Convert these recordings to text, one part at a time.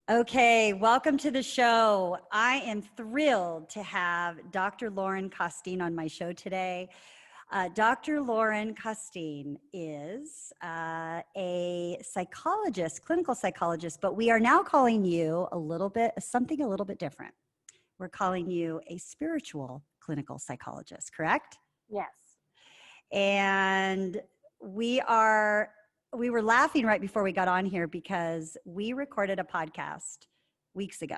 Okay, welcome to the show. I am thrilled to have Dr. Lauren Costine on my show today. Dr. Lauren Costine is a psychologist, clinical psychologist, but we are now calling you something a little bit different. We're calling you a spiritual clinical psychologist, correct? Yes. And we are we were laughing right before we got on here because we recorded a podcast weeks ago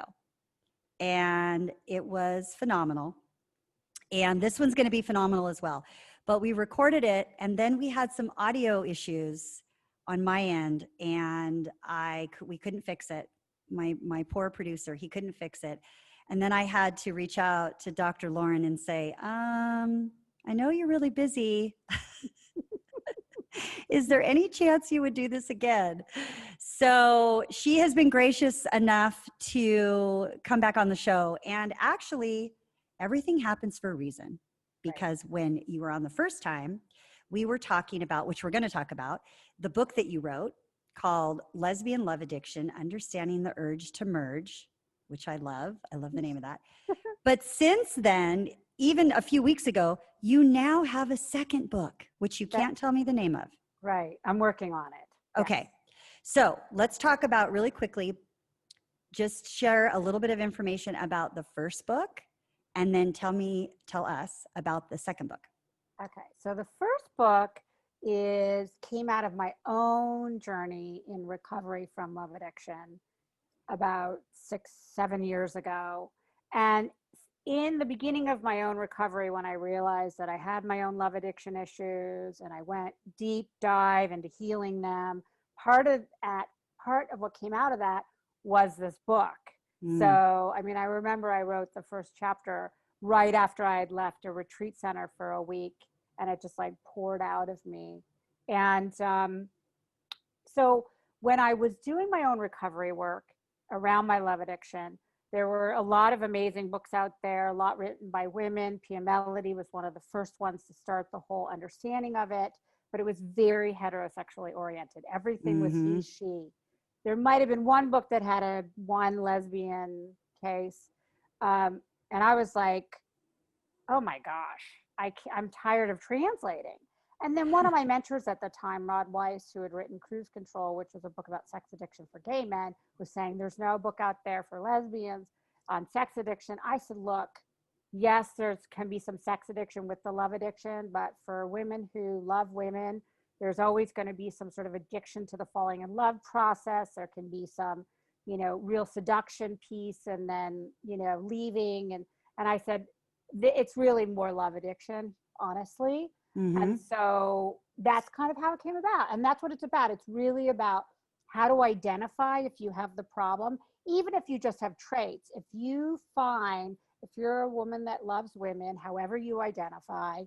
and it was phenomenal. And this one's going to be phenomenal as well. But we recorded it and then we had some audio issues on my end and we couldn't fix it. My poor producer, he couldn't fix it. And then I had to reach out to Dr. Lauren and say, I know you're really busy. Is there any chance you would do this again? So she has been gracious enough to come back on the show. And actually, everything happens for a reason. Because when you were on the first time, we were talking about, which we're going to talk about, the book that you wrote called Lesbian Love Addiction, Understanding the Urge to Merge, which I love. I love the name of that. But since then, even a few weeks ago, you now have a second book, which you can't tell me the name of. Right. I'm working on it. Okay. Yes. So let's talk about really quickly, just share a little bit of information about the first book and then tell us about the second book. Okay. So the first book came out of my own journey in recovery from love addiction about 6-7 years ago. And in the beginning of my own recovery, when I realized that I had my own love addiction issues and I went deep dive into healing them, part of what came out of that was this book. So, I mean, I remember I wrote the first chapter right after I had left a retreat center for a week, and it just like poured out of me. And so when I was doing my own recovery work around my love addiction, there were a lot of amazing books out there, a lot written by women. Pia Mellody was one of the first ones to start the whole understanding of it, but it was very heterosexually oriented. Everything was he, she. There might have been one book that had one lesbian case. And I was like, oh my gosh, I'm tired of translating. And then one of my mentors at the time, Rod Weiss, who had written Cruise Control, which was a book about sex addiction for gay men, was saying there's no book out there for lesbians on sex addiction. I said, look, yes, there can be some sex addiction with the love addiction, but for women who love women, there's always going to be some sort of addiction to the falling in love process. There can be some, real seduction piece and then, leaving. And I said, it's really more love addiction, honestly. And so that's kind of how it came about. And that's what it's about. It's really about how to identify if you have the problem, even if you just have traits. If you're a woman that loves women, however you identify,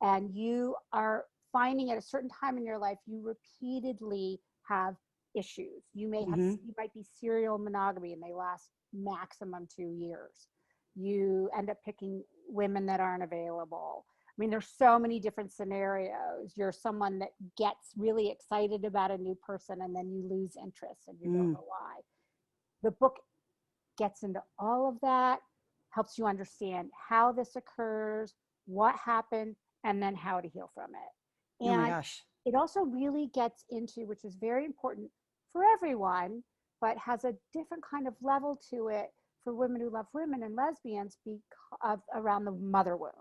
and you are finding at a certain time in your life, you repeatedly have issues. You might be serial monogamy and they last maximum 2 years. You end up picking women that aren't available. I mean, there's so many different scenarios. You're someone that gets really excited about a new person and then you lose interest and you don't know why. The book gets into all of that, helps you understand how this occurs, what happened, and then how to heal from it. And oh my gosh. It also really gets into, which is very important for everyone, but has a different kind of level to it for women who love women and lesbians around the mother wound.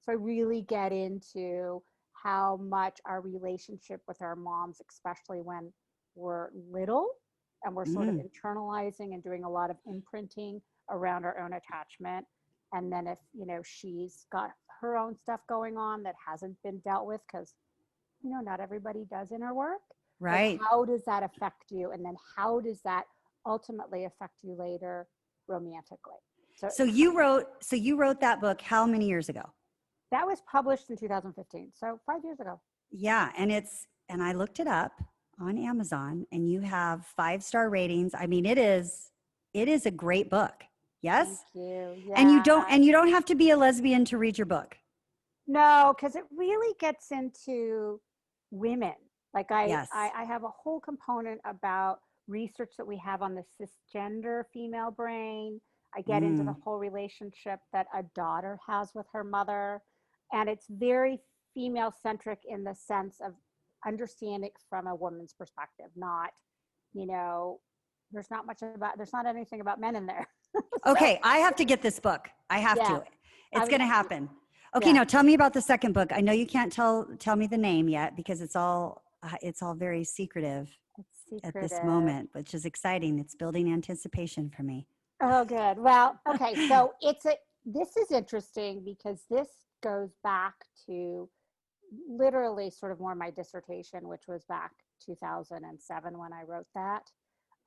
So I really get into how much our relationship with our moms, especially when we're little and we're sort of internalizing and doing a lot of imprinting around our own attachment. And then if, she's got her own stuff going on that hasn't been dealt with, because, not everybody does inner work. Right. Like, how does that affect you? And then how does that ultimately affect you later romantically? So you wrote that book how many years ago? That was published in 2015. So 5 years ago. Yeah. And I looked it up on Amazon and you have 5-star ratings. I mean, it is a great book. Yes. Thank you. Yeah. And you don't have to be a lesbian to read your book. No, because it really gets into women. Like Yes. I have a whole component about research that we have on the cisgender female brain. I get into the Mm. whole relationship that a daughter has with her mother. And it's very female centric in the sense of understanding from a woman's perspective, not, you know, there's not anything about men in there. So, Okay, I have to get this book. I have yeah, to. I It's would going to love to. happen. Okay, Yeah, now tell me about the second book. I know you can't tell me the name yet because it's all very secretive it's at this secretive. moment, which is exciting. It's building anticipation for me. Oh, good. Well, okay. So this is interesting because this goes back to literally sort of more my dissertation, which was back 2007 when I wrote that.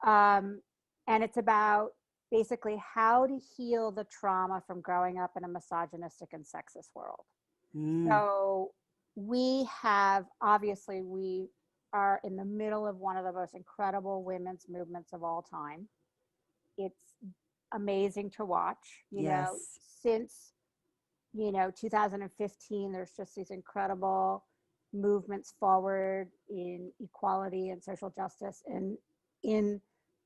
Um, and it's about basically how to heal the trauma from growing up in a misogynistic and sexist world. Mm, So we are in the middle of one of the most incredible women's movements of all time. It's amazing to watch, yes. since 2015, there's just these incredible movements forward in equality and social justice, and in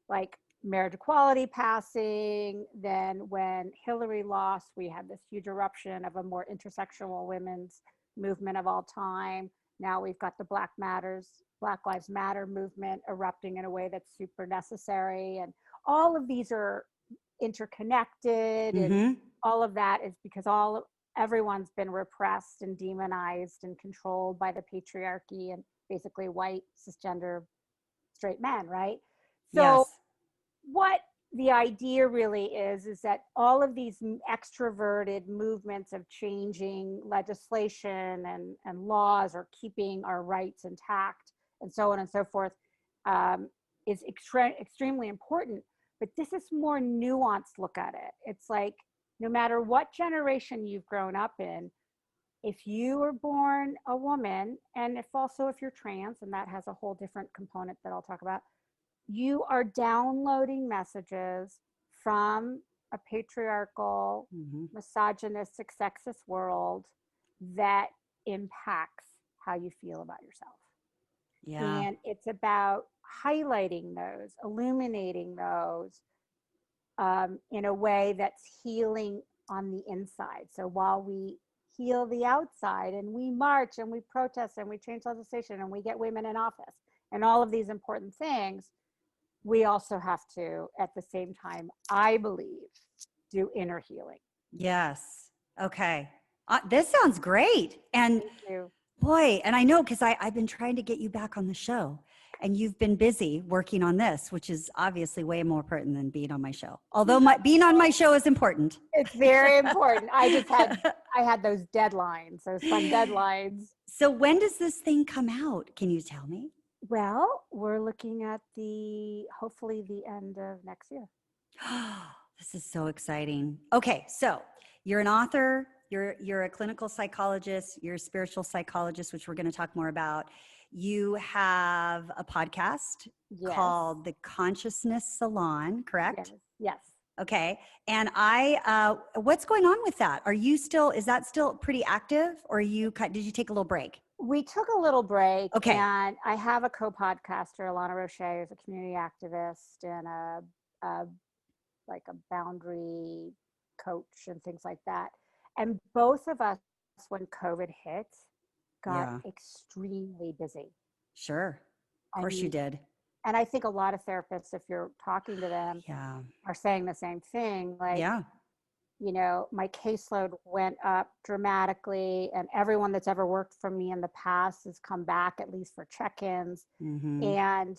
like marriage equality passing. Then when Hillary lost, we had this huge eruption of a more intersectional women's movement of all time. Now we've got the Black Lives Matter movement erupting in a way that's super necessary. And all of these are interconnected, and Mm-hmm. all of that is because everyone's been repressed and demonized and controlled by the patriarchy and basically white cisgender straight men, right? So Yes. what the idea really is that all of these extroverted movements of changing legislation and laws, or keeping our rights intact and so on and so forth, is extremely important. But this is more nuanced look at it. It's like, no matter what generation you've grown up in, if you were born a woman, and if you're trans, and that has a whole different component that I'll talk about, you are downloading messages from a patriarchal, Mm-hmm. misogynistic, sexist world that impacts how you feel about yourself. Yeah. And it's about highlighting those, illuminating those, in a way that's healing on the inside. So while we heal the outside, and we march and we protest and we change legislation and we get women in office and all of these important things, we also have to, at the same time, I believe, do inner healing. Yes. Okay. This sounds great. And Thank you. boy, and I know because I've been trying to get you back on the show, and you've been busy working on this, which is obviously way more important than being on my show. Although being on my show is important. It's very important. I had those deadlines, those fun deadlines. So when does this thing come out? Can you tell me? Well, we're looking at hopefully the end of next year. This is so exciting. Okay, so you're an author, you're a clinical psychologist, you're a spiritual psychologist, which we're going to talk more about. You have a podcast Yes. called The Consciousness Salon, Yes. correct? Yes. Okay. And what's going on with that? Is that still pretty active, or did you take a little break? We took a little break, Okay. and I have a co-podcaster, Alana Roche, who's a community activist and a like a boundary coach and things like that. And both of us, when COVID hit, got Yeah, extremely busy. sure. Of I course you mean, did. and I think a lot of therapists, if you're talking to them, Yeah. are saying the same thing. Like, Yeah. my caseload went up dramatically, and everyone that's ever worked for me in the past has come back at least for check-ins. Mm-hmm. And,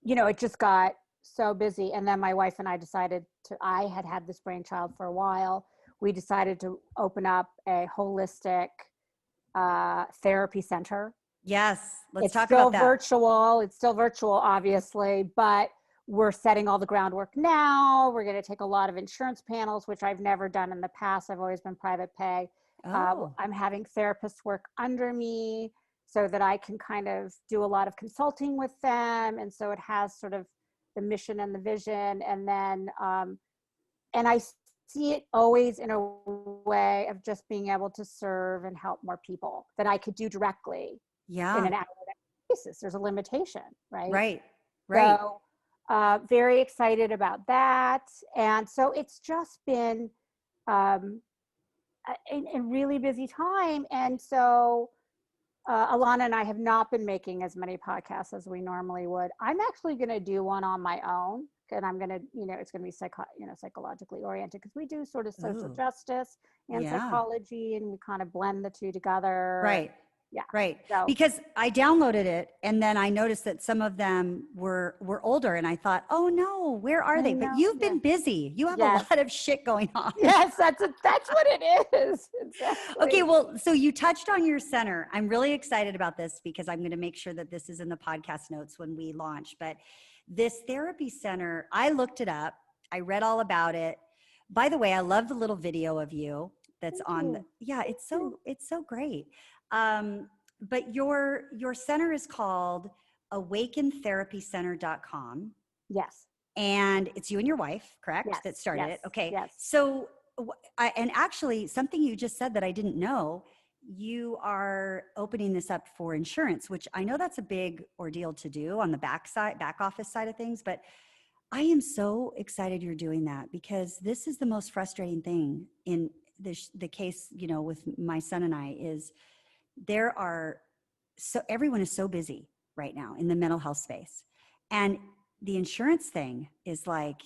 it just got so busy. And then my wife and I had this brainchild for a while. We decided to open up a holistic therapy center. Yes. Let's It's talk about still that. virtual. It's still virtual, obviously, but we're setting all the groundwork now. We're going to take a lot of insurance panels, which I've never done in the past. I've always been private pay. Oh, I'm having therapists work under me so that I can kind of do a lot of consulting with them. And so it has sort of the mission and the vision. And then, and I see it always in a way of just being able to serve and help more people than I could do directly in yeah. an hour. basis. There's a limitation, right? Right. Right. So very excited about that. And so it's just been um, a really busy time. And so Alana and I have not been making as many podcasts as we normally would. I'm actually going to do one on my own, and I'm going to, it's going to be psychologically oriented, because we do sort of social Ooh. justice and Yeah. psychology, and we kind of blend the two together. And Right. yeah, Right. so Because I downloaded it and then I noticed that some of them were older and I thought, "Oh no, where are I they?" But know. you've Yeah. been busy. You have a Yes. lot of shit going on. Yes, that's what it is. Okay, Exactly. well, so you touched on your center. I'm really excited about this because I'm going to make sure that this is in the podcast notes when we launch. But this therapy center, I looked it up. I read all about it. By the way, I love the little video of you that's Thank on the, you. yeah, Thank you. it's so great. But your center is called awakentherapycenter.com. Yes. And it's you and your wife, correct? Yes. That started Yes. it. Okay. Yes. So, and actually, something you just said that I didn't know, you are opening this up for insurance, which I know that's a big ordeal to do on the back office side of things. But I am so excited you're doing that because this is the most frustrating thing in the case, with my son and I is there are so everyone is so busy right now in the mental health space. And the insurance thing is like,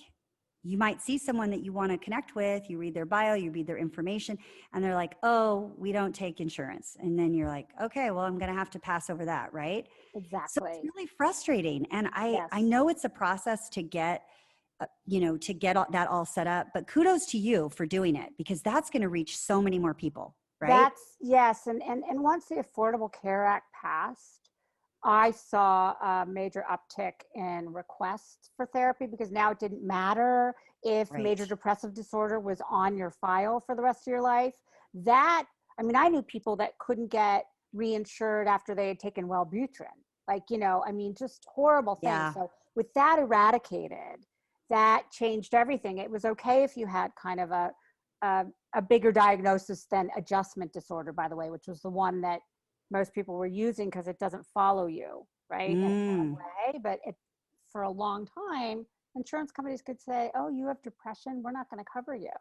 you might see someone that you want to connect with, you read their bio, you read their information, and they're like, "Oh, we don't take insurance." And then you're like, "Okay, well, I'm going to have to pass over that," right? So it's Exactly. really frustrating. And I Yes. know it's a process to get to get that all set up, but kudos to you for doing it because that's going to reach so many more people, right? That's yes. And once the Affordable Care Act passed, I saw a major uptick in requests for therapy, because now it didn't matter if Right. major depressive disorder was on your file for the rest of your life. That, I mean, I knew people that couldn't get reinsured after they had taken Wellbutrin. Like, I mean, just horrible things. Yeah. So with that eradicated, that changed everything. It was okay if you had kind of a, a bigger diagnosis than adjustment disorder, by the way, which was the one that most people were using because it doesn't follow you, right, in one Mm. way. But for a long time, insurance companies could say, "Oh, you have depression, we're not going to cover you."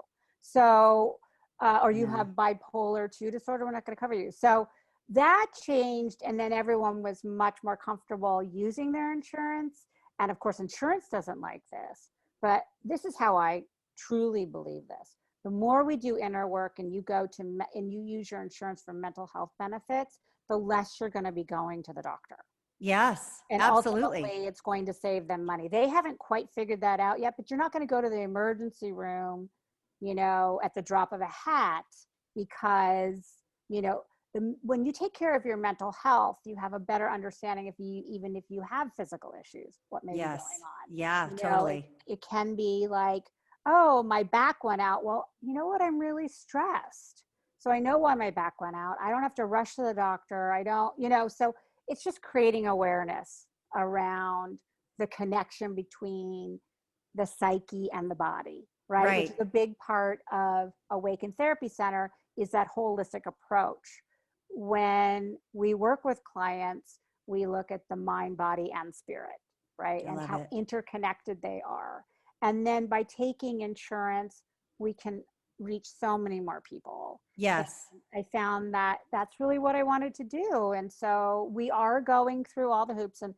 So, or you Yeah. have bipolar 2 disorder, we're not going to cover you. So that changed, and then everyone was much more comfortable using their insurance. And of course, insurance doesn't like this, but this is how I truly believe this. The more we do inner work and you go to and you use your insurance for mental health benefits, the less you're going to be going to the doctor. Yes, And absolutely. ultimately, it's going to save them money. They haven't quite figured that out yet, but you're not going to go to the emergency room, at the drop of a hat, because, when you take care of your mental health, you have a better understanding even if you have physical issues, what may be going Yes. on. Yeah, It, totally. it can be like, oh, my back went out. Well, you know what? I'm really stressed. So I know why my back went out. I don't have to rush to the doctor. I don't, so it's just creating awareness around the connection between the psyche and the body, right? Which Right. is a big part of Awaken Therapy Center, is that holistic approach. When we work with clients, we look at the mind, body, and spirit, right? I And love how it. interconnected they are. And then by taking insurance, we can reach so many more people. And Yes. I found that that's really what I wanted to do. And so we are going through all the hoops. And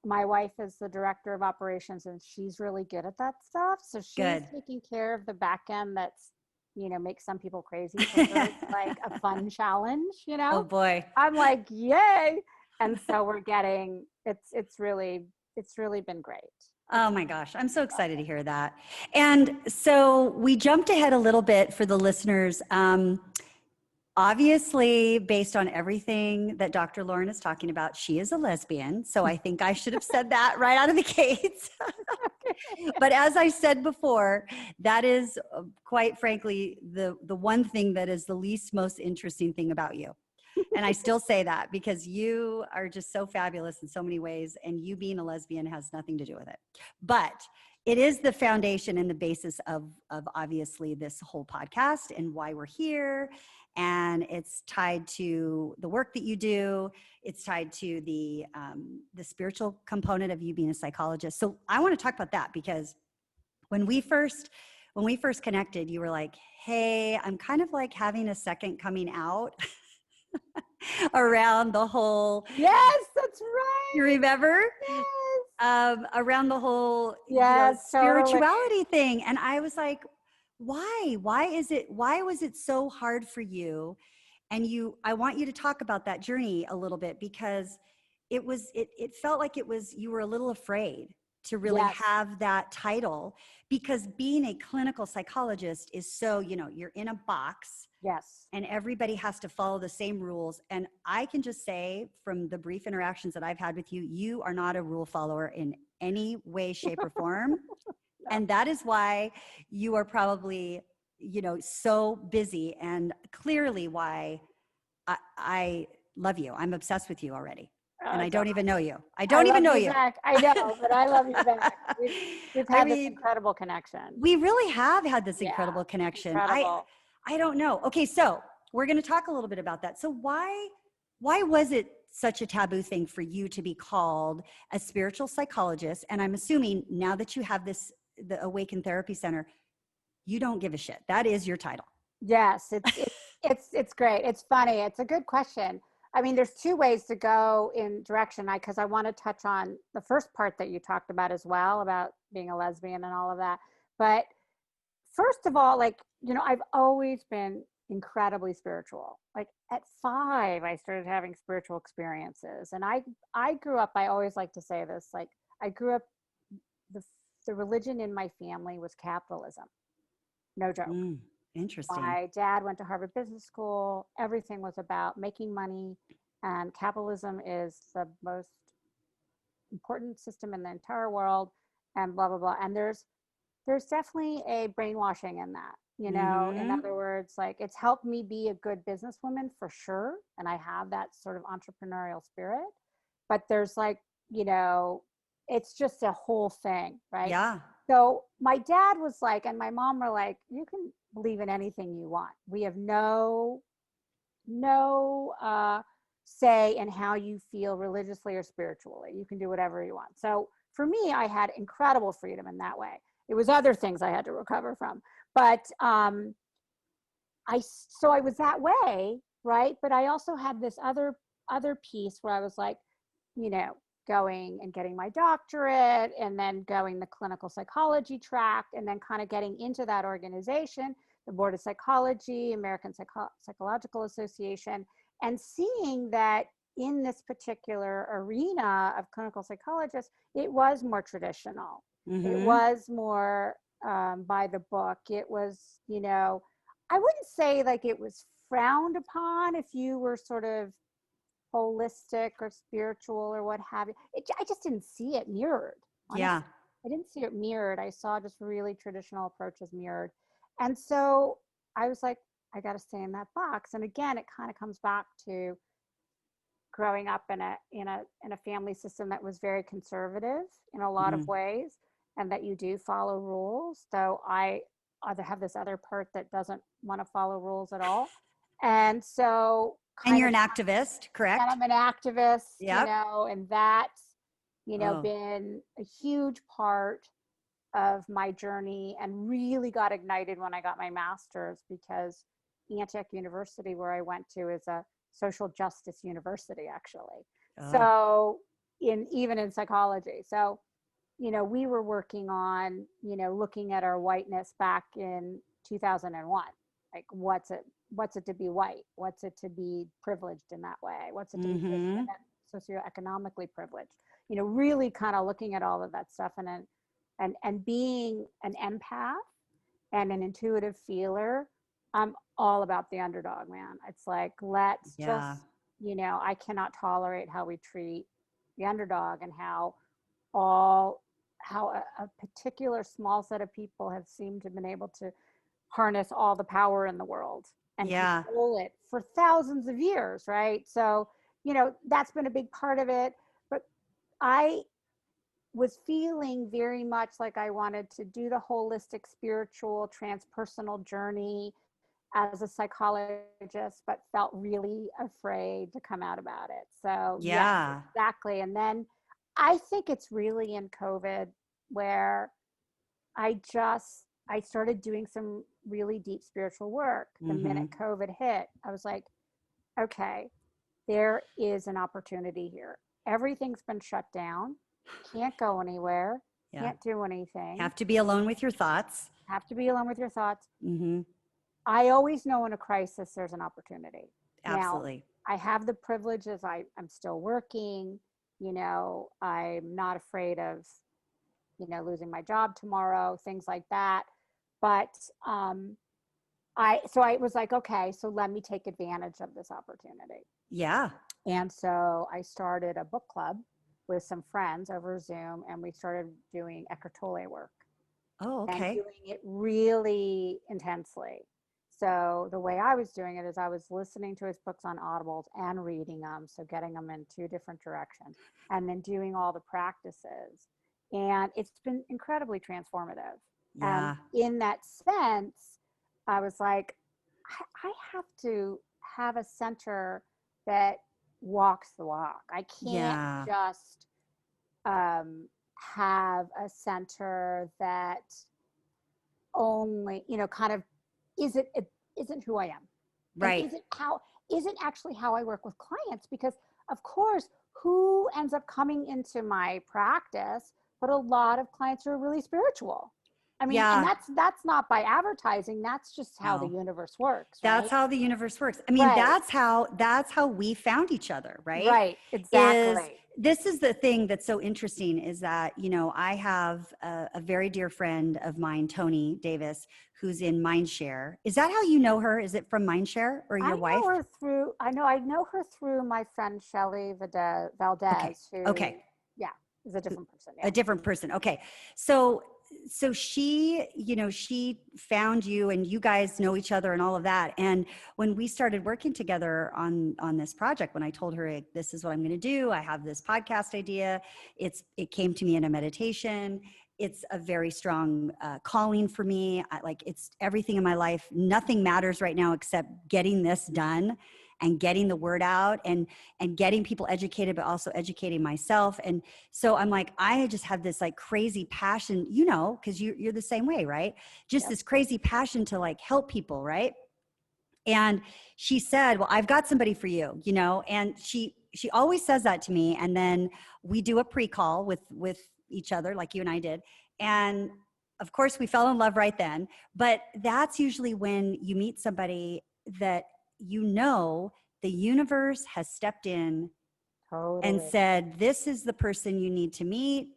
my wife is the director of operations, and she's really good at that stuff. So she's Good. taking care of the back end that's, makes some people crazy. For her, it's like a fun challenge. Oh boy. I'm like, yay. And so we're getting, it's really been great. Oh my gosh, I'm so excited to hear that. And so we jumped ahead a little bit for the listeners. Obviously, based on everything that Dr. Lauren is talking about, she is a lesbian. So I think I should have said that right out of the gates. But as I said before, that is quite frankly the one thing that is the least most interesting thing about you. And I still say that because you are just so fabulous in so many ways, and you being a lesbian has nothing to do with it. But it is the foundation and the basis of obviously this whole podcast and why we're here. And it's tied to the work that you do. It's tied to the spiritual component of you being a psychologist. So I want to talk about that, because when we first connected, you were like, hey, I'm kind of like having a second coming out around the whole, Yes, that's right. you remember? Yes. Around the whole, Yes, totally. spirituality thing. And I was like, why was it so hard for you? And I want you to talk about that journey a little bit, because it felt like you were a little afraid to really Yes. have that title, because being a clinical psychologist is so, you're in a box Yes. and everybody has to follow the same rules. And I can just say, from the brief interactions that I've had with you, you are not a rule follower in any way, shape, or form. No. And that is why you are probably, so busy, and clearly why I love you. I'm obsessed with you already. And I don't even know you. I don't even know you. Back. I know, but I love you back. We've had this incredible connection. We really have had this Yeah, incredible connection. incredible. I don't know. Okay, so we're going to talk a little bit about that. So why was it such a taboo thing for you to be called a spiritual psychologist? And I'm assuming now that you have the Awaken Therapy Center, you don't give a shit. That is your title. Yes, it's great. It's funny. It's a good question. I mean, there's two ways to go in direction. Because I want to touch on the first part that you talked about as well, about being a lesbian and all of that. But first of all, I've always been incredibly spiritual. Like at 5, I started having spiritual experiences, and I grew up. I always like to say this. Like I grew up. The religion in my family was capitalism. No joke. Interesting. My dad went to Harvard Business School. Everything was about making money, and capitalism is the most important system in the entire world, and blah blah blah. And there's definitely a brainwashing in that. In other words, like it's helped me be a good businesswoman for sure, and I have that sort of entrepreneurial spirit. But there's it's just a whole thing, right? Yeah. So my dad was like, and my mom were like, you can believe in anything you want. We have no say in how you feel religiously or spiritually. You can do whatever you want. So for me, I had incredible freedom in that way. It was other things I had to recover from, but I was that way, right? But I also had this other piece where I was like, going and getting my doctorate, and then going the clinical psychology track, and then kind of getting into that organization, the Board of Psychology, American Psychological Association, and seeing that in this particular arena of clinical psychologists, it was more traditional. It was more by the book. It was, I wouldn't say like it was frowned upon if you were sort of holistic or spiritual or what have you. I just didn't see it mirrored. Honestly. Yeah. I didn't see it mirrored. I saw just really traditional approaches mirrored. And so I was like, I got to stay in that box. And again, it kind of comes back to growing up in a family system that was very conservative in a lot of ways, and that you do follow rules. So I either have this other part that doesn't want to follow rules at all. And so And you're an activist, correct? And I'm an activist, Yep. And that's, been a huge part of my journey, and really got ignited when I got my master's, because Antioch University, where I went to, is a social justice university, actually. So even in psychology. So, we were working on, looking at our whiteness back in 2001. Like, what's it to be white? What's it to be privileged in that way? What's it to be socioeconomically privileged? Really kind of looking at all of that stuff, and being an empath and an intuitive feeler. I'm all about the underdog, man. It's like, let's just, I cannot tolerate how we treat the underdog, and how a particular small set of people have seemed to have been able to harness all the power in the world and control it for thousands of years, right? So, that's been a big part of it. But I was feeling very much like I wanted to do the holistic, spiritual, transpersonal journey as a psychologist, but felt really afraid to come out about it. So, yes, Yeah. exactly. And then I think it's really in COVID where I started doing some really deep spiritual work. The Mm-hmm. minute COVID hit, I was like, okay, there is an opportunity here. Everything's been shut down, can't go anywhere, Yeah. can't do anything, Have to be alone with your thoughts. have to be alone with your thoughts. Mm-hmm. I always know in a crisis there's an opportunity. Now, Absolutely. I have the privileges, I'm still working, I'm not afraid of, losing my job tomorrow, things like that. But I was like, okay, so let me take advantage of this opportunity. Yeah. And so I started a book club with some friends over Zoom, and we started doing Eckhart Tolle work Oh, and okay. doing it really intensely. So the way I was doing it is I was listening to his books on Audibles and reading them, so getting them in two different directions, and then doing all the practices. And it's been incredibly transformative. And Yeah. in that sense, I was like, I have to have a center that walks the walk. I can't Yeah. just have a center that only, kind of isn't it isn't who I am, and Right. isn't actually how I work with clients, because of course, who ends up coming into my practice, but a lot of clients are really spiritual. I mean, and Yeah. that's not by advertising, that's just how the No. universe works, That's right? how the universe works. I mean, Right, that's how we found each other, right? right, Is exactly. this is the thing that's so interesting is that, I have a very dear friend of mine, Tony Davis, who's in Mindshare. Is that how you know her? Is it from Mindshare or your wife? I know her through my friend Shelley Okay. Valdez, Okay. who, yeah, is a different person. A Yeah. different person. Okay. So she, she found you and you guys know each other and all of that. And when we started working together on this project, when I told her, "Hey, this is what I'm going to do, I have this podcast idea. It came to me in a meditation. It's a very strong calling for me. It's everything in my life. Nothing matters right now except getting this done and getting the word out and getting people educated, but also educating myself. And so I'm like, I just have this like crazy passion, because you're the same way, right? Just Yep. this crazy passion to like help people, right? And she said, well, I've got somebody for you, and she always says that to me. And then we do a pre-call with each other, like you and I did. And of course we fell in love right then. But that's usually when you meet somebody that, the universe has stepped in and Totally. said, this is the person you need to meet.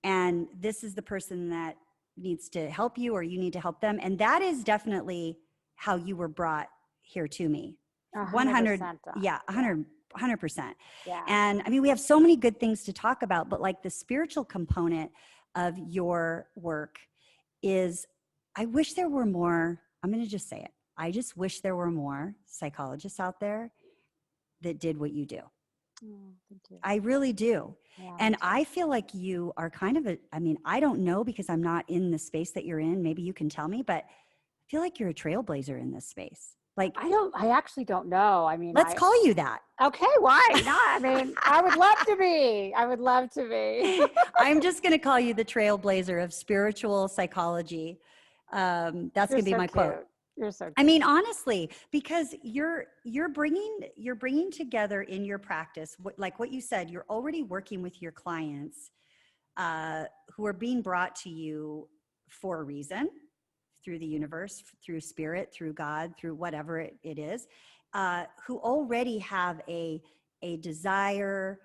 And this is the person that needs to help you, or you need to help them. And that is definitely how you were brought here to me. 100. 100% on. Yeah. Yeah. 100%. Yeah. And I mean, we have so many good things to talk about, but like the spiritual component of your work is, I wish there were more. I'm going to just say it. I just wish there were more psychologists out there that did what you do. Oh, thank you. I really do. Yeah, me And too. I feel like you are kind of I don't know because I'm not in the space that you're in. Maybe you can tell me, but I feel like you're a trailblazer in this space. Like, I actually don't know. I mean, let's call you that. okay, why not? I mean, I would love to be. I would love to be. I'm just going to call you the trailblazer of spiritual psychology. That's You're going to be so my quote. cute. You're so I cute. mean, honestly, because you're bringing together in your practice, like what you said, you're already working with your clients who are being brought to you for a reason, through the universe, through spirit, through God, through whatever it is, who already have a desire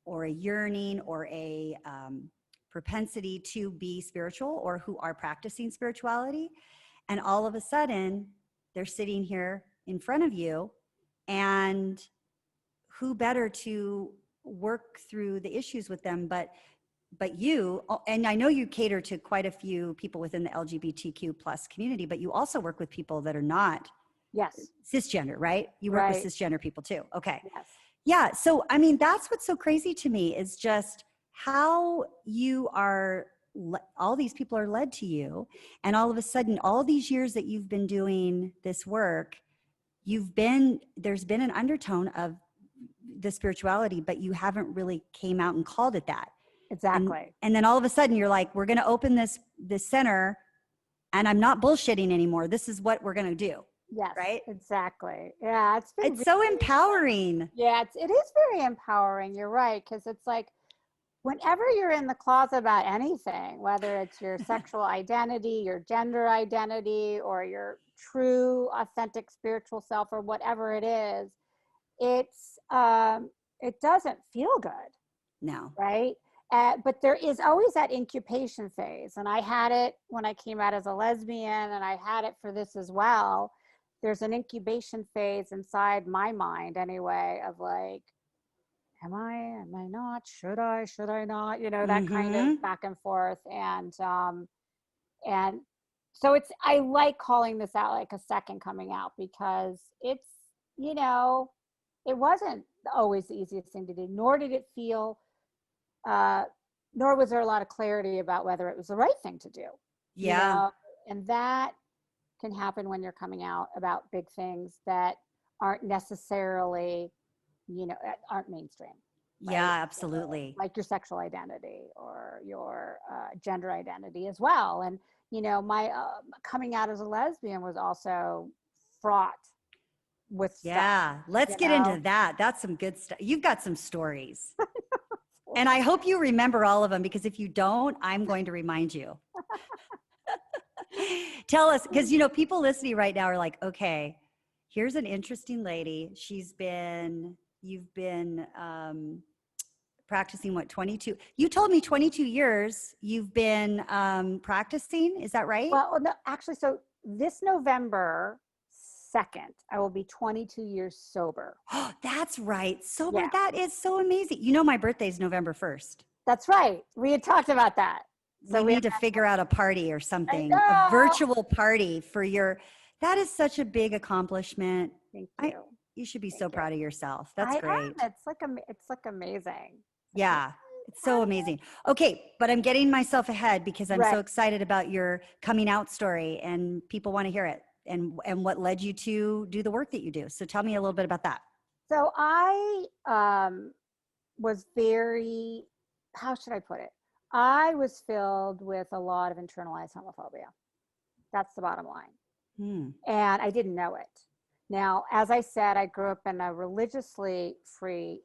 or a yearning or a propensity to be spiritual, or who are practicing spirituality. And all of a sudden, they're sitting here in front of you, and who better to work through the issues with them but you. And I know you cater to quite a few people within the LGBTQ plus community, but you also work with people that are not Yes. cisgender, right? You work with Right. cisgender people too. Okay. Yes. Yeah. So, I mean, that's what's so crazy to me is just how you are, all these people are led to you. And all of a sudden, all these years that you've been doing this work, there's been an undertone of the spirituality, but you haven't really came out and called it that. Exactly. And then all of a sudden you're like, we're going to open this center, and I'm not bullshitting anymore. This is what we're going to do. Yes, Right. exactly. Yeah. It's so empowering. Yeah, it is very empowering. You're right. Cause it's like, whenever you're in the closet about anything, whether it's your sexual identity, your gender identity, or your true, authentic spiritual self, or whatever it is, it doesn't feel good, No. right? But there is always that incubation phase, and I had it when I came out as a lesbian, and I had it for this as well. There's an incubation phase inside my mind, anyway, of like, am I not, should I not, that kind of back and forth. And so I like calling this out like a second coming out, because it's, it wasn't always the easiest thing to do, nor did it feel, nor was there a lot of clarity about whether it was the right thing to do. Yeah. And that can happen when you're coming out about big things that aren't necessarily, aren't mainstream. Right? Yeah, absolutely. Like your sexual identity or your gender identity as well. And, my coming out as a lesbian was also fraught with stuff. Yeah. Let's get into that. That's some good stuff. You've got some stories. And I hope you remember all of them, because if you don't, I'm going to remind you. Tell us, because, people listening right now are like, okay, here's an interesting lady. You've been practicing, what, 22? You told me 22 years you've been practicing. Is that right? Well, no, actually, so this November 2nd, I will be 22 years sober. Oh, that's right. Sober. Yeah. That is so amazing. My birthday is November 1st. That's right. We had talked about that. So we need to figure out a party or something, a virtual party that is such a big accomplishment. Thank you. You should be so proud of yourself. That's great. It's like amazing. Yeah. It's so amazing. Okay. But I'm getting myself ahead because I'm so excited about your coming out story, and people want to hear it, and what led you to do the work that you do. So tell me a little bit about that. So I was very, how should I put it? I was filled with a lot of internalized homophobia. That's the bottom line. And I didn't know it. Now, as I said, I grew up in a religiously free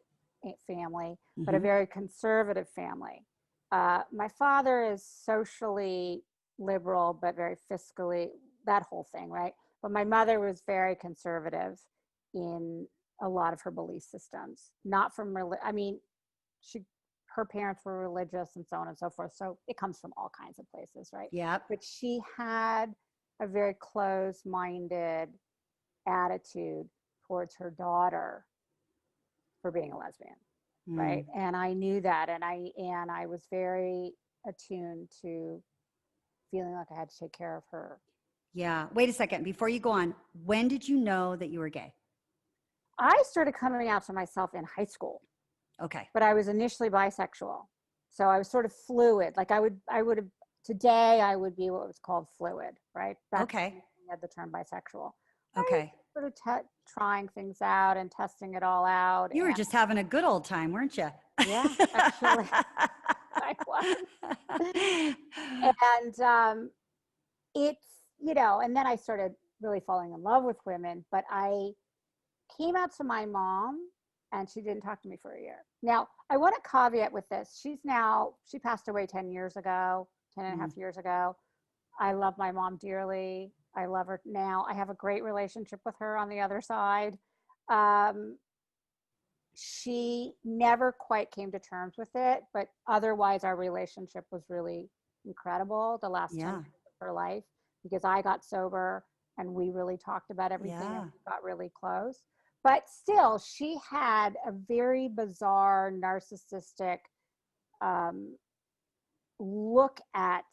family, but a very conservative family. My father is socially liberal, but very fiscally, that whole thing, right? But my mother was very conservative in a lot of her belief systems, not from, her parents were religious and so on and so forth. So it comes from all kinds of places, right? Yeah. But she had a very closed-minded attitude towards her daughter for being a lesbian, right? And I knew that, and I was very attuned to feeling like I had to take care of her. Yeah. Wait a second. Before you go on, when did you know that you were gay? I started coming out to myself in high school. Okay. But I was initially bisexual. So I was sort of fluid. Like I would have, today I would be what was called fluid, right? Back when we had the term bisexual. Okay. Sort of trying things out and testing it all out. You were just having a good old time, weren't you? Yeah, actually. I was. And it's, and then I started really falling in love with women, but I came out to my mom, and she didn't talk to me for a year. Now, I want to caveat with this. She passed away 10 years ago, 10 and a half years ago. I love my mom dearly. I love her now. I have a great relationship with her on the other side. She never quite came to terms with it, but otherwise our relationship was really incredible the last 10 years of her life, because I got sober and we really talked about everything and we got really close. But still, she had a very bizarre, narcissistic look at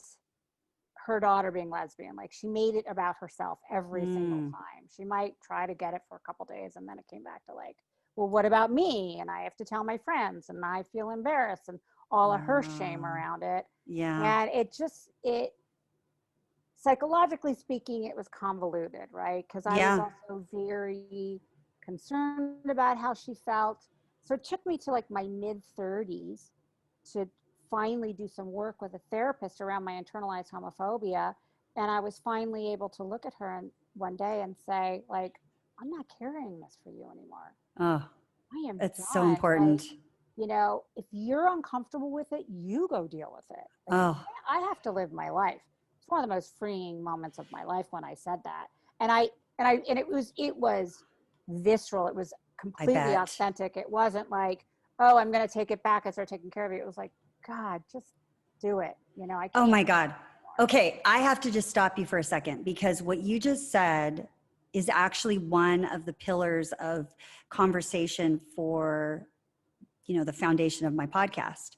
her daughter being lesbian. Like, she made it about herself every single time. She might try to get it for a couple days, and then it came back to like, well, what about me? And I have to tell my friends, and I feel embarrassed, and all of her shame Wow. around it. Yeah. And it psychologically speaking, it was convoluted, right? Because I was Yeah. also very concerned about how she felt. So it took me to like my mid 30s to finally do some work with a therapist around my internalized homophobia. And I was finally able to look at her and one day and say, like, I'm not carrying this for you anymore. Oh, I am it's so done. Like, important. if you're uncomfortable with it, you go deal with it. Like, Oh, I have to live my life. It's one of the most freeing moments of my life when I said that. And it was visceral. It was I completely bet. authentic. It wasn't like, oh, I'm going to take it back and start taking care of it. It was like, God, just do it. I Oh can't my God. anymore. Okay, I have to just stop you for a second because what you just said is actually one of the pillars of conversation for, the foundation of my podcast.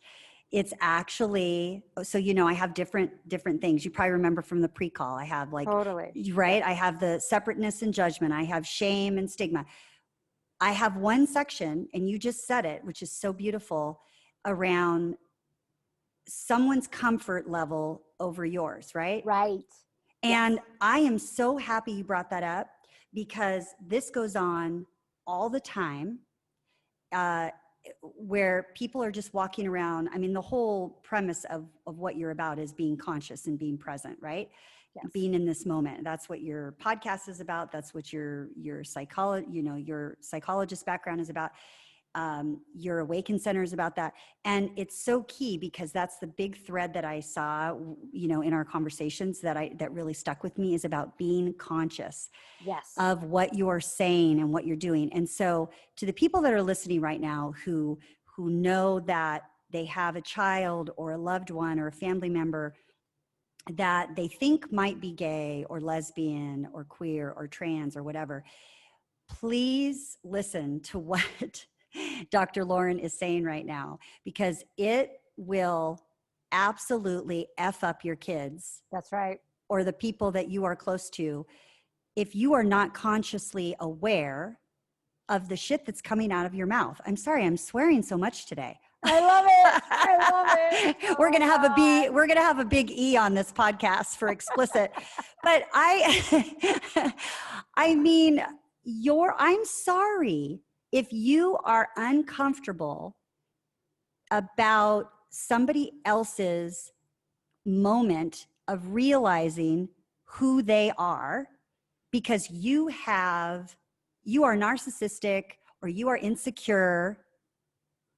It's actually, so I have different things. You probably remember from the pre-call. I have like, Totally. Yeah. right? I have the separateness and judgment. I have shame and stigma. I have one section, and you just said it, which is so beautiful, around someone's comfort level over yours, right? Right. Yes. And I am so happy you brought that up because this goes on all the time, uh, where people are just walking around. I mean, the whole premise of what you're about is being conscious and being present, right? Yes. Being in this moment. That's what your podcast is about. That's what your your psychologist background is about. Your Awaken Center is about that. And it's so key because that's the big thread that I saw, in our conversations that really stuck with me, is about being conscious Yes. of what you're saying and what you're doing. And so to the people that are listening right now who know that they have a child or a loved one or a family member that they think might be gay or lesbian or queer or trans or whatever, please listen to what Dr. Lauren is saying right now, because it will absolutely F up your kids That's right. or the people that you are close to if you are not consciously aware of the shit that's coming out of your mouth. I'm sorry, I'm swearing so much today. I love it. I love it. we're Oh gonna have a God. B. We're gonna have a big E on this podcast for explicit. But I mean, I'm sorry if you are uncomfortable about somebody else's moment of realizing who they are because you are narcissistic or you are insecure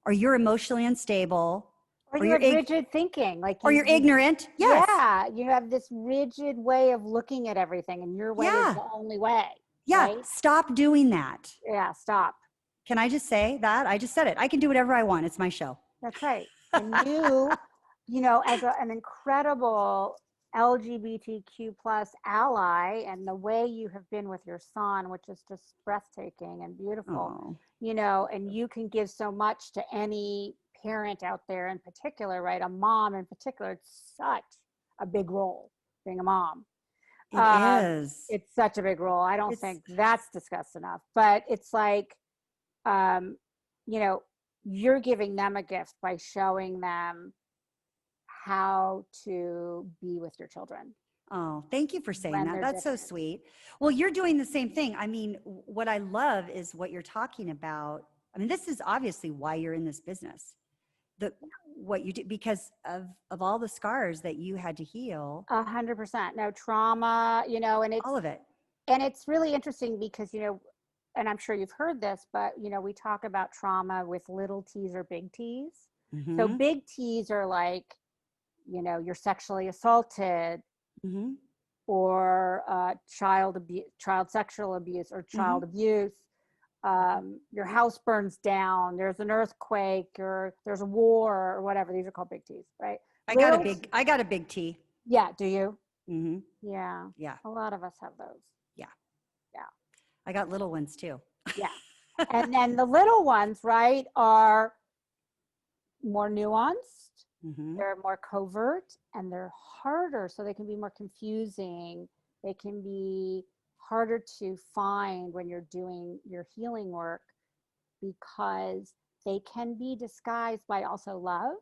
or you're emotionally unstable Or or you have rigid thinking, like or you're ignorant. Yes. yeah, you have this rigid way of looking at everything, and your way is Yeah. the only way, Yeah. right? Stop doing that. Yeah, stop. Can I just say that? I just said it. I can do whatever I want. It's my show. That's right. And as an incredible LGBTQ plus ally, and the way you have been with your son, which is just breathtaking and beautiful, Oh, and you can give so much to any parent out there in particular, right? A mom in particular, it's such a big role being a mom. it is. It's such a big role. I don't It's think that's discussed enough, but it's like, um, you know, you're giving them a gift by showing them how to be with your children Oh, thank you for saying when that. they're That's so different. sweet. Well, you're doing the same thing. I mean, what I love is what you're talking about. I mean, this is obviously why you're in this business. The what you do because of all the scars that you had to heal, 100%. No trauma, and all of it. it's really interesting because, and I'm sure you've heard this, but we talk about trauma with little T's or big T's. So Mhm. big T's are like, you're sexually assaulted, Mhm. or child sexual abuse, or child Mhm. abuse. Your house burns down, there's an earthquake, or there's a war, or whatever. These are called big T's, right? I got a big T. Yeah, do you? Mhm. Yeah, Yeah. a lot of us have those. Yeah. Yeah, I got little ones too. yeah. And then the little ones, right, are more nuanced, Mhm. they're more covert, and they're harder, so they can be more confusing. They can be harder to find when you're doing your healing work, because they can be disguised by also love,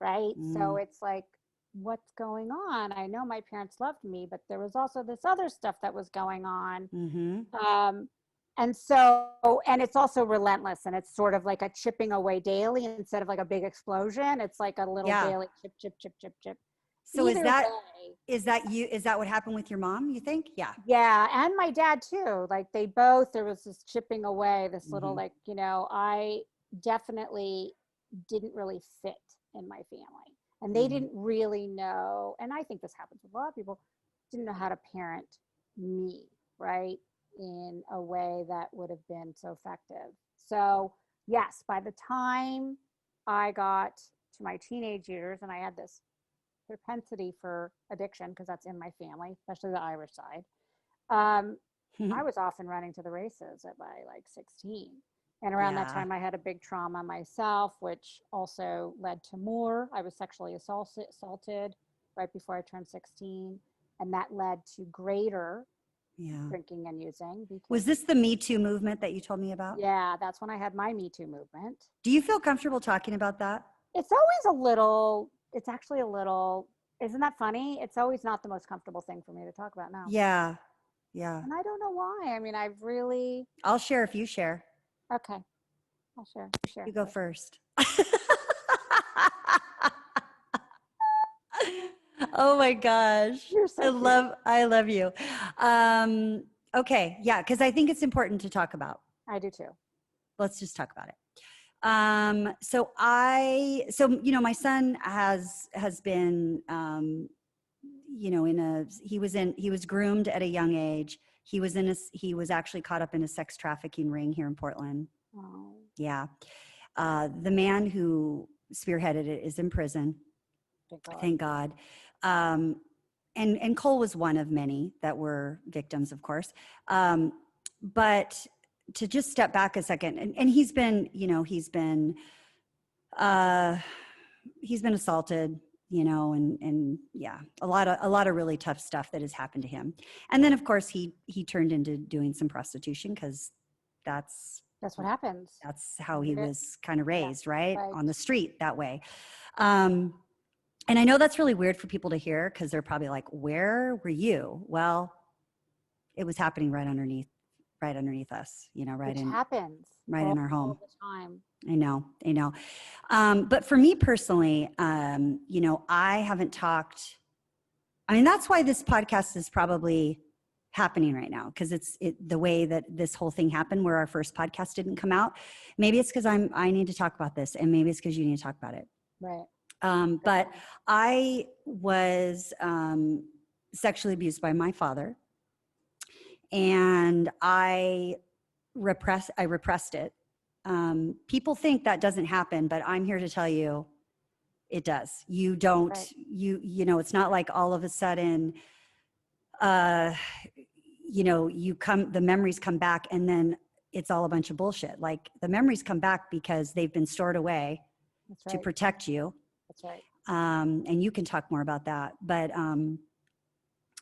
right? So Mm. it's like, what's going on? I know my parents loved me, but there was also this other stuff that was going on. Mm-hmm. Um, and so, and it's also relentless, and it's sort of like a chipping away daily instead of like a big explosion. It's like a little Yeah. daily chip, chip, chip, chip, chip. So Either way, is that what happened with your mom, you think? Yeah. yeah, and my dad too. Like they both, there was this chipping away, this little Mm-hmm. like, I definitely didn't really fit in my family. And they Mm-hmm. didn't really know, and I think this happens with a lot of people, didn't know how to parent me, right? In a way that would have been so effective. So, yes, by the time I got to my teenage years and I had this propensity for addiction because that's in my family, especially the Irish side. Um, I was often running to the races at by like 16. And around that Yeah. time, I had a big trauma myself, which also led to more. I was sexually assaulted right before I turned 16. And that led to greater Yeah. drinking and using Was because, this the Me Too movement that you told me about? yeah, that's when I had my Me Too movement. Do you feel comfortable talking about that? It's always a little, it's actually a little, isn't that funny? It's always not the most comfortable thing for me to talk about now. Yeah. Yeah. And I don't know why. I mean, I've really, I'll share if you share. okay, I'll share. You You share go first. first. Oh my gosh. You're so cute. I love you. Um, okay, yeah, because I think it's important to talk about. I do too. Let's just talk about it. My son has been he was groomed at a young age. He was actually caught up in a sex trafficking ring here in Portland. Oh, Yeah. The man who spearheaded it is in prison. thank God. Thank God. Um, and Cole was one of many that were victims, of course. But to just step back a second, and uh, he's been assaulted, and yeah, a lot of really tough stuff that has happened to him. And then, of course, he turned into doing some prostitution because that's That's what happens. that's how he was kind of Yeah, raised, right, right. on the street that way. Um, and I know that's really weird for people to hear because they're probably like, "Where were you?" Well, it was happening right underneath us, Which happens right in all our home. the time. I know. But for me personally, I haven't talked. I mean, that's why this podcast is probably happening right now because the way that this whole thing happened, where our first podcast didn't come out. Maybe it's because I need to talk about this, and maybe it's because you need to talk about it. Right. But I was sexually abused by my father, and I repressed it. People think that doesn't happen, but I'm here to tell you it does. You don't, Right. it's not like all of a sudden, uh, the memories come back and then it's all a bunch of bullshit. Like the memories come back because they've been stored away That's to right. protect you. That's right. And you can talk more about that. But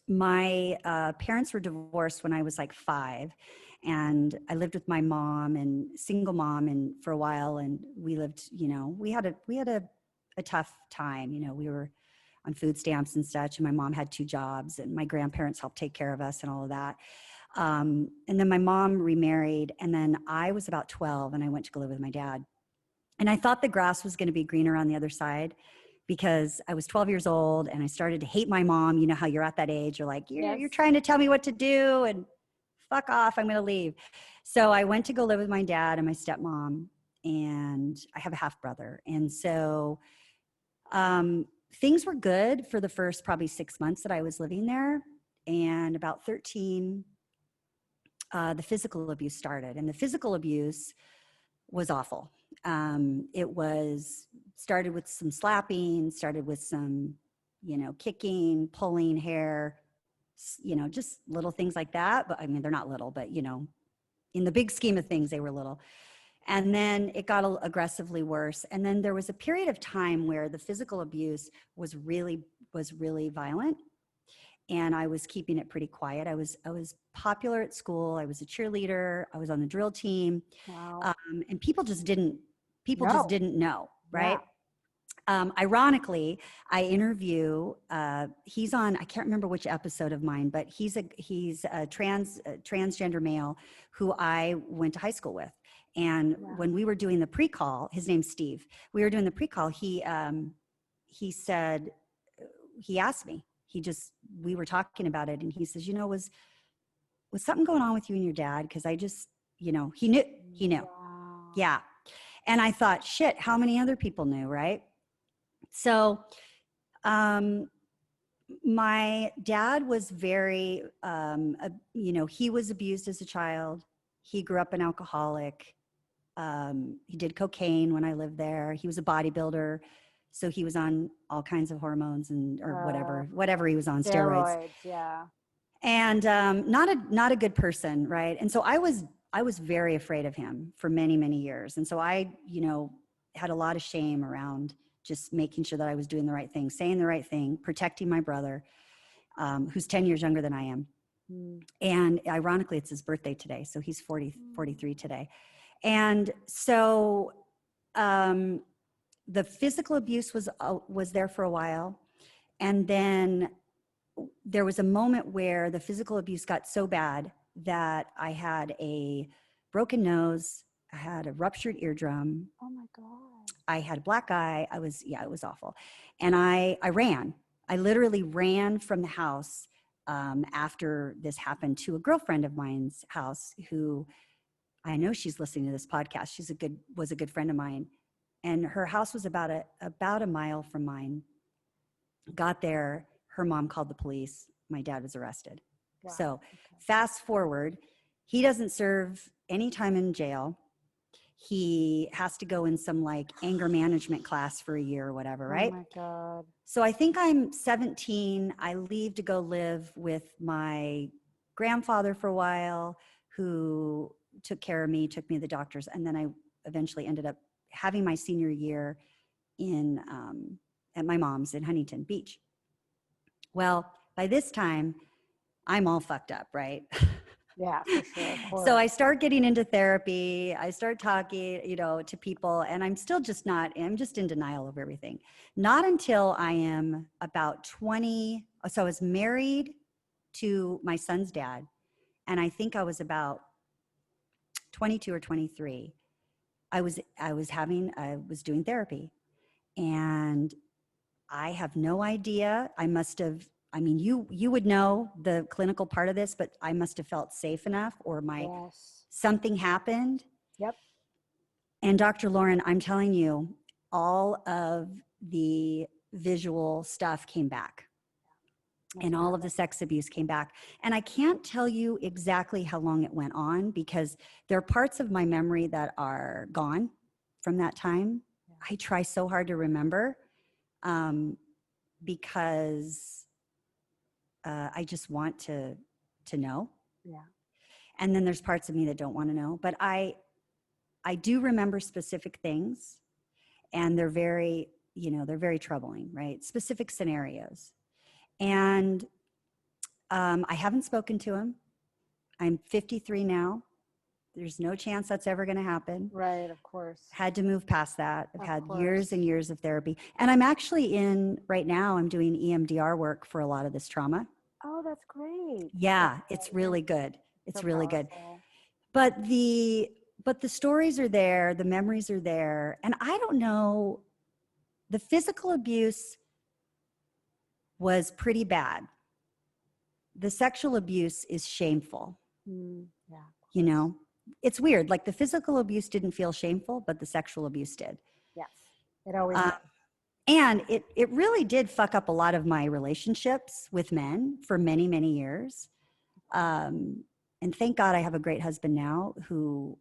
my parents were divorced when I was like 5, and I lived with my mom and single mom, and for a while, and we lived. We had a tough time. We were on food stamps and such, and my mom had 2 jobs, and my grandparents helped take care of us and all of that. And then my mom remarried, and then I was about 12, and I went to go live with my dad. And I thought the grass was going to be greener on the other side because I was 12 years old and I started to hate my mom. You know how you're at that age. You're like, Yes. you're trying to tell me what to do and fuck off. I'm going to leave. So I went to go live with my dad and my stepmom, and I have a half brother. And so things were good for the first probably 6 months that I was living there. And about 13, the physical abuse started. And the physical abuse was awful. It was started with some slapping, started with some, kicking, pulling hair, just little things like that. But I mean, they're not little, but in the big scheme of things, they were little. And then it got aggressively worse. And then there was a period of time where the physical abuse was really violent. And I was keeping it pretty quiet. I was popular at school. I was a cheerleader. I was on the drill team. Wow. And people just didn't No. know, right? Yeah. Ironically, I interview, he's on, I can't remember which episode of mine, but he's a transgender male who I went to high school with. And Yeah. when we were doing the pre-call, his name's Steve, we were doing the pre-call, he said, he asked me, we were talking about it, and he says, was something going on with you and your dad? Cause I just, he knew. Wow. Yeah. And I thought, shit, how many other people knew, right? So, my dad was very, he was abused as a child. He grew up an alcoholic. He did cocaine when I lived there. He was a bodybuilder. So he was on all kinds of hormones or whatever he was on, steroids. Yeah. And not a good person, right? And so I was very afraid of him for many, many years. And so I, had a lot of shame around just making sure that I was doing the right thing, saying the right thing, protecting my brother, who's 10 years younger than I am. And ironically, it's his birthday today. So he's 43 today. And so the physical abuse was there for a while. And then there was a moment where the physical abuse got so bad that I had a broken nose, I had a ruptured eardrum. Oh my God. I had a black eye. It was awful. And I ran. I literally ran from the house after this happened to a girlfriend of mine's house who, I know she's listening to this podcast. Was a good friend of mine. And her house was about a mile from mine. Got there, her mom called the police. My dad was arrested. Wow. So Okay. fast forward, he doesn't serve any time in jail. He has to go in some like anger management class for a year or whatever, right? Oh my God. So I think I'm 17. I leave to go live with my grandfather for a while, who took care of me, took me to the doctors. And then I eventually ended up having my senior year at my mom's in Huntington Beach. Well, by this time, I'm all fucked up, right? Yeah, for sure. Of course. So I start getting into therapy. I start talking, to people, and I'm just in denial of everything. Not until I am about 20. So I was married to my son's dad, and I think I was about 22 or 23. I was doing therapy, and I have no idea. You would know the clinical part of this, but I must have felt safe enough, or Yes. something happened. Yep. And Dr. Lauren, I'm telling you, all of the visual stuff came back. And all of the sex abuse came back. And I can't tell you exactly how long it went on, because there are parts of my memory that are gone from that time. Yeah. I try so hard to remember. Because I just want to know. Yeah. And then there's parts of me that don't want to know. But I do remember specific things, and they're very troubling, right? Specific scenarios. And I haven't spoken to him. I'm 53 now. There's no chance that's ever going to happen. Right, of course. Had to move past that. I've Of had course. years and years of therapy. And I'm actually right now, I'm doing EMDR work for a lot of this trauma. Oh, that's great. Yeah, it's really good. It's So really good. powerful. But the stories are there, the memories are there. And I don't know, the physical abuse was pretty bad. The sexual abuse is shameful. Yeah. It's weird. Like the physical abuse didn't feel shameful, but the sexual abuse did. Yes. It always and it really did fuck up a lot of my relationships with men for many, many years. And thank God I have a great husband now who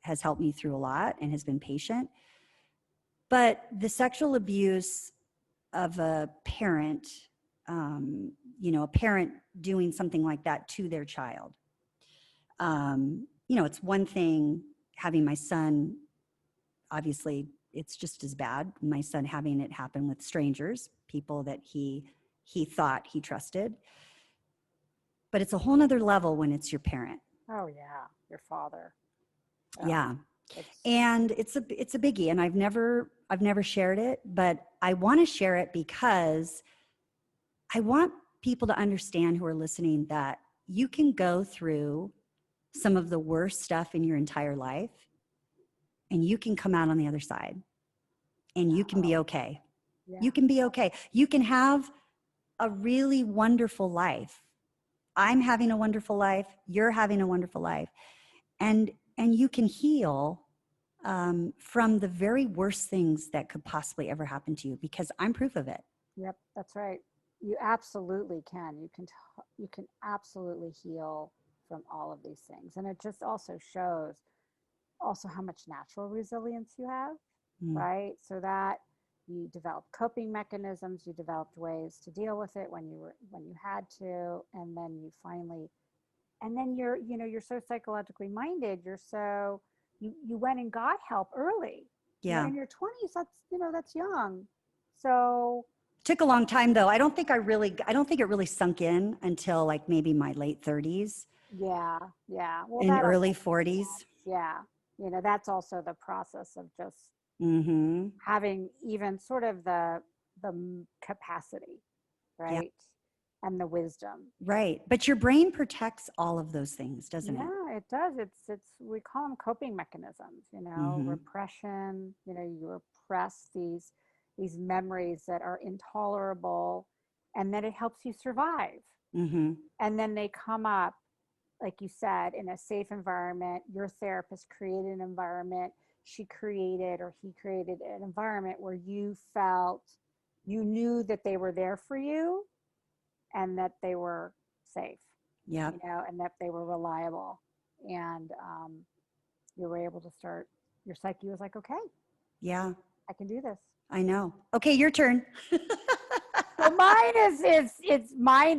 has helped me through a lot and has been patient. But the sexual abuse of a parent, a parent doing something like that to their child. It's one thing having my son, obviously it's just as bad, my son having it happen with strangers, people that he thought he trusted. But it's a whole nother level when it's your parent. Oh yeah, your father. Yeah. It's And it's a biggie, and I've never shared it, but I want to share it because I want people to understand who are listening that you can go through some of the worst stuff in your entire life and you can come out on the other side and you can be okay. yeah, You can be okay. You can have a really wonderful life. I'm having a wonderful life. You're having a wonderful life. And you can heal from the very worst things that could possibly ever happen to you because I'm proof of it. yep, that's right. You absolutely can. You can absolutely heal from all of these things, and it just also shows also how much natural resilience you have, Mm. right? So that you developed coping mechanisms, you developed ways to deal with it when you had to, and then you finally, and then you're so psychologically minded, you went and got help early. Yeah. In your 20s, that's young. So Took a long time though. I don't think it really sunk in until like maybe my late 30s yeah, yeah. Well, and that also early makes 40s. sense. Yeah. That's also the process of just Mhm. having even sort of the capacity, Yeah. right? And the wisdom. Right. But your brain protects all of those things, doesn't it? Yeah, it does. It's we call them coping mechanisms, Mhm. repression, you repress these memories that are intolerable, and then it helps you survive. Mhm. And then they come up, like you said, in a safe environment. Your therapist created an environment, she created or he created an environment where you knew that they were there for you and that they were safe, Yeah. and that they were reliable. And you were able to start, your psyche was like, okay, Yeah. I can do this. I know. Okay, your turn. So mine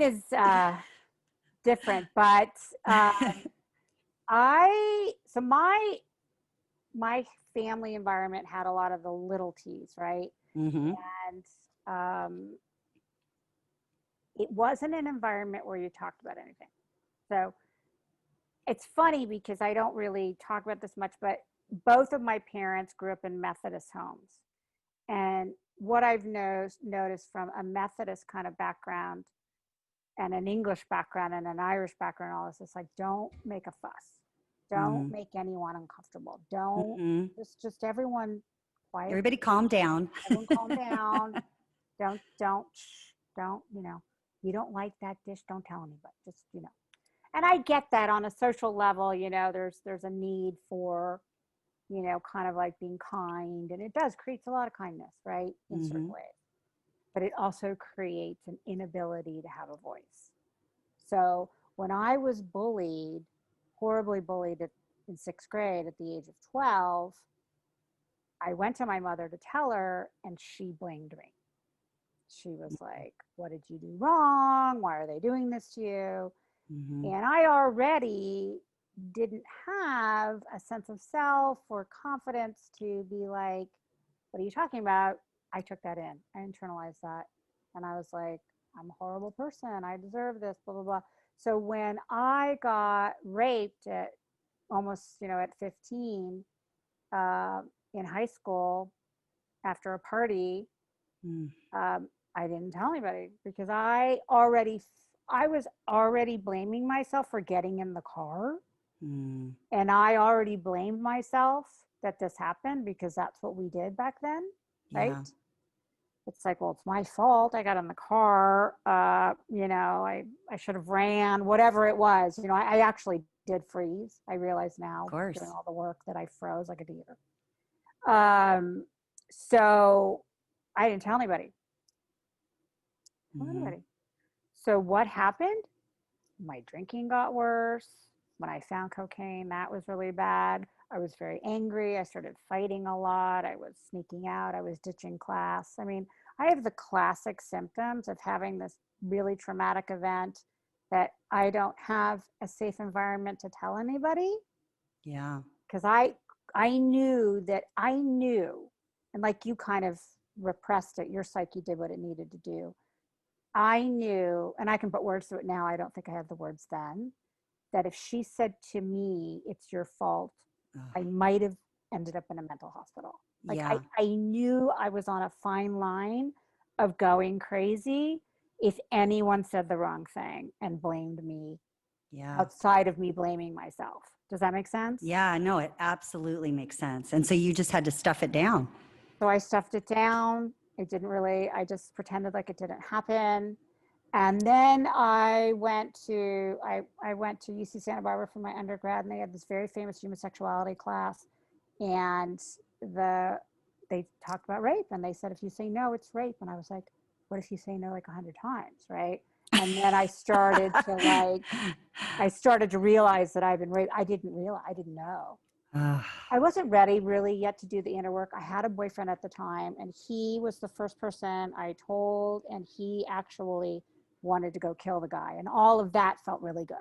is different, but uh, my family environment had a lot of the little T's, right? Mhm. And it wasn't an environment where you talked about anything. So it's funny because I don't really talk about this much, but both of my parents grew up in Methodist homes. And what I've noticed from a Methodist kind of background and an English background and an Irish background, all this is like, don't make a fuss. Don't Mhm. make anyone uncomfortable. Don't Mhm. just everyone quiet. Everybody calm down. Everyone calm down. Don't, you don't like that dish, don't tell anybody. Just. And I get that on a social level, there's a need for, kind of like being kind, and it does creates a lot of kindness, right? In certain Mhm. ways. But it also creates an inability to have a voice. So when I was bullied, horribly bullied in sixth grade at the age of 12, I went to my mother to tell her, and she blamed me. She was like, what did you do wrong? Why are they doing this to you? Mhm. And I already didn't have a sense of self or confidence to be like, what are you talking about? I took that in. I internalized that. And I was like, I'm a horrible person. I deserve this, blah, blah, blah. So when I got raped at almost, at 15 uh, in high school after a party, Mm. I didn't tell anybody because I was already blaming myself for getting in the car, Mm. and I already blamed myself that this happened because that's what we did back then, right? Yeah. It's like, well, it's my fault. I got in the car. I should have ran, whatever it was. I actually did freeze. I realize Of now doing course. all the work that I froze like a deer. So I didn't tell anybody. Tell Mhm. anybody. So what happened? My drinking got worse. When I found cocaine, that was really bad. I was very angry. I started fighting a lot. I was sneaking out. I was ditching class. I mean, I have the classic symptoms of having this really traumatic event that I don't have a safe environment to tell anybody Yeah. because I knew, and like you kind of repressed it, your psyche did what it needed to do. I knew, and I can put words to it now. I don't think I had the words then, that if she said to me, it's your fault, Ugh. I might have ended up in a mental hospital. Like Yeah. I knew I was on a fine line of going crazy if anyone said the wrong thing and blamed me Yeah. outside of me blaming myself. Does that make sense? Yeah. No, it absolutely makes sense. And so you just had to stuff it down. So I stuffed it down. I just pretended like it didn't happen. And then I went to UC Santa Barbara for my undergrad, and they had this very famous human sexuality class. And they talked about rape, and they said, if you say no, it's rape. And I was like, what if you say no like 100 times, right? And then I started to realize that I've been raped. I didn't know. Ugh. I wasn't ready really yet to do the inner work. I had a boyfriend at the time, and he was the first person I told, and he actually wanted to go kill the guy. And all of that felt really good.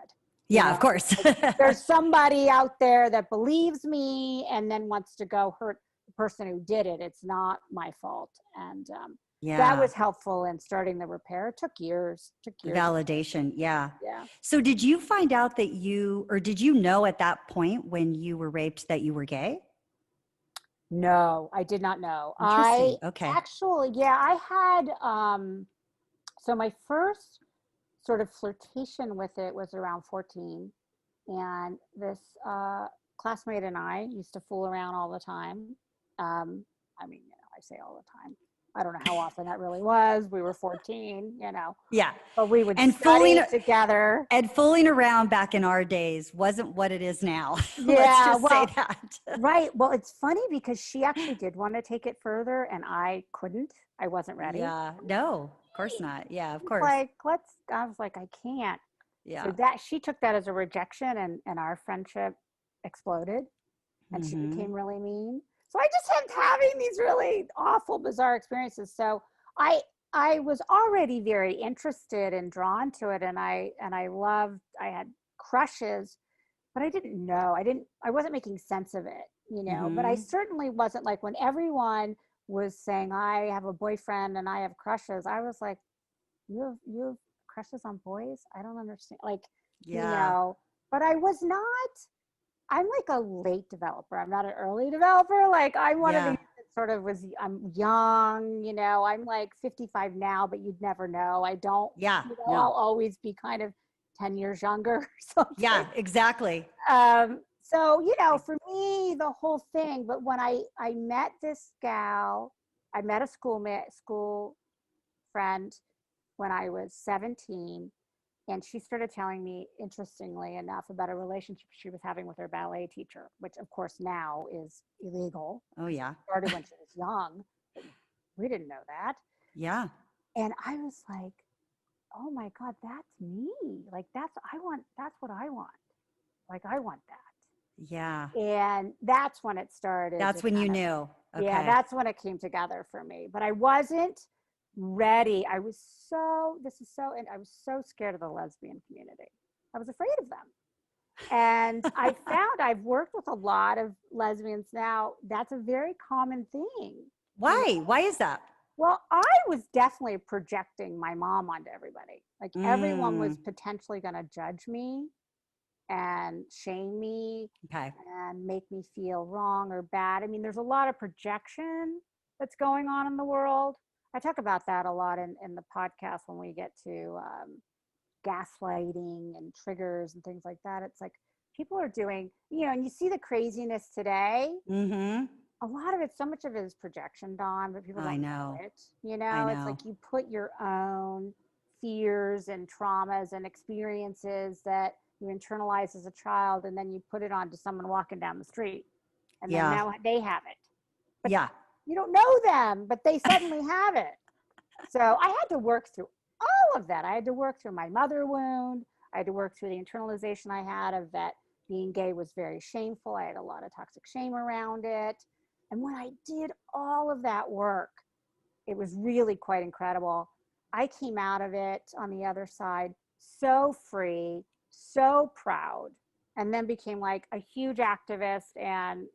You Yeah, know, of course. like, there's somebody out there that believes me and then wants to go hurt the person who did it. It's not my fault. And that Yeah. was helpful in starting the repair. It took years. Validation. Yeah. Yeah. So did you find out that or did you know at that point when you were raped that you were gay? No, I did not know. I Interesting. Okay. actually, yeah, I had, so my first sort of flirtation with it was around 14. And this classmate and I used to fool around all the time. I mean, I say all the time. I don't know how often that really was. We were 14, Yeah. but we would And fooling study together. and fooling around back in our days wasn't what it is now. Let's Yeah, just say well, that. right. Well, it's funny because she actually did want to take it further and I couldn't. I wasn't ready. Yeah. No, of course not. Yeah, of It's course. like, I was like, I can't. So Yeah. she took that as a rejection, and our friendship exploded, and she Mm-hmm. became really mean. So I just kept having these really awful, bizarre experiences. So I I was already very interested and drawn to it, and I had crushes, but I didn't know. I wasn't making sense of it. But I Mm-hmm. certainly wasn't like when everyone was saying I have a boyfriend and I have crushes, I was like, you have crushes on boys? I don't understand. Like, you Yeah. know, but I was not, I'm like a late developer. I'm not an early developer. Like I'm one of these Yeah. that sort of I'm young. I'm like 55 now, but you'd never know. I don't, Yeah. I'll No. always be kind of 10 years younger or Yeah, something. exactly. So, for me, the whole thing, but when I met this gal, I met a school friend when I was 17. And she started telling me, interestingly enough, about a relationship she was having with her ballet teacher, which of course now is illegal. Oh yeah. Started when she was young, but we didn't know that. Yeah. And I was like, oh my God, that's me. Like that's what I want. Like I want Yeah. that. And that's when it started to That's when you kind of, knew. yeah, Okay. that's when it came together for me. But I wasn't ready. And I was so scared of the lesbian community. I was afraid of them. And I found I've worked with a lot of lesbians now. That's a very common thing. You Why? know, Why is that? well, I was definitely projecting my mom onto everybody. Like everyone was Mm. potentially going to judge me and shame me Okay. and make me feel wrong or bad. I mean, there's a lot of projection that's going on in the world. I talk about that a lot in the podcast when we get to gaslighting and triggers and things like that. It's like people are doing, and you see the craziness today. Mm-hmm. A lot of it, so much of it is projection, Dawn, but people I don't know know. it. I It's know. like you put your own fears and traumas and experiences that you internalize as a child, and then you put it onto someone walking down the street. And then Yeah. now they have it. But Yeah. you don't know them, but they suddenly have it. So I had to work through all of that. I had to work through my mother wound. I had to work through the internalization I had of that being gay was very shameful. I had a lot of toxic shame around it. And when I did all of that work, it was really quite incredible. I came out of it on the other side so free, so proud, and then became like a huge activist and,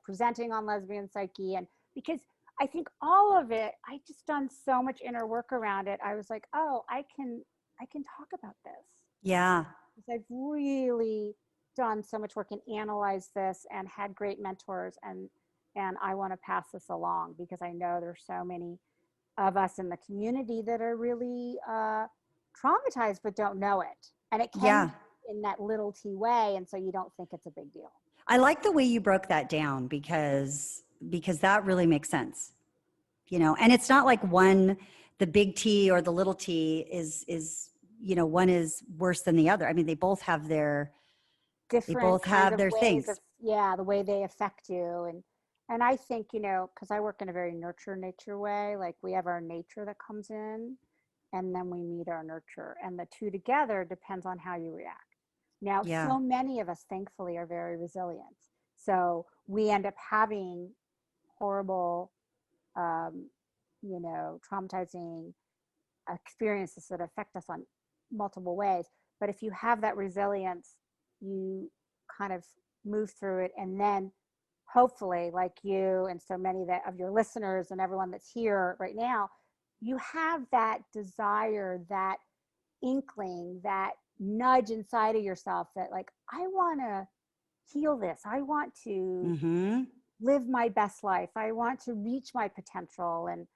presenting on lesbian psyche. And because I think all of it, I just done so much inner work around it. I was like, oh, I can talk about this. Yeah. Because I've really done so much work and analyzed this and had great mentors and and I want to pass this along because I know there's so many of us in the community that are really traumatized but don't know it. And it can Yeah. be in that little t way. And so you don't think it's a big deal. I like the way you broke that down because that really makes sense. And it's not like one, the big T or the little T is, one is worse than the other. I mean, they Different both kinds have of their ways of, things. yeah, the way they affect you. And I think, because I work in a very nurture nature way, like we have our nature that comes in and then we meet our nurture, and the two together depends on how you react. Now, Yeah. so many of us, thankfully, are very resilient. So we end up having horrible, um, traumatizing experiences that affect us on multiple ways. But if you have that resilience, you kind of move through it. And then hopefully, like you and so many of your listeners and everyone that's here right now, you have that desire, that inkling, that nudge inside of yourself that, like, I want to heal this. I want to Mm-hmm. live my best life. I want to reach my potential. And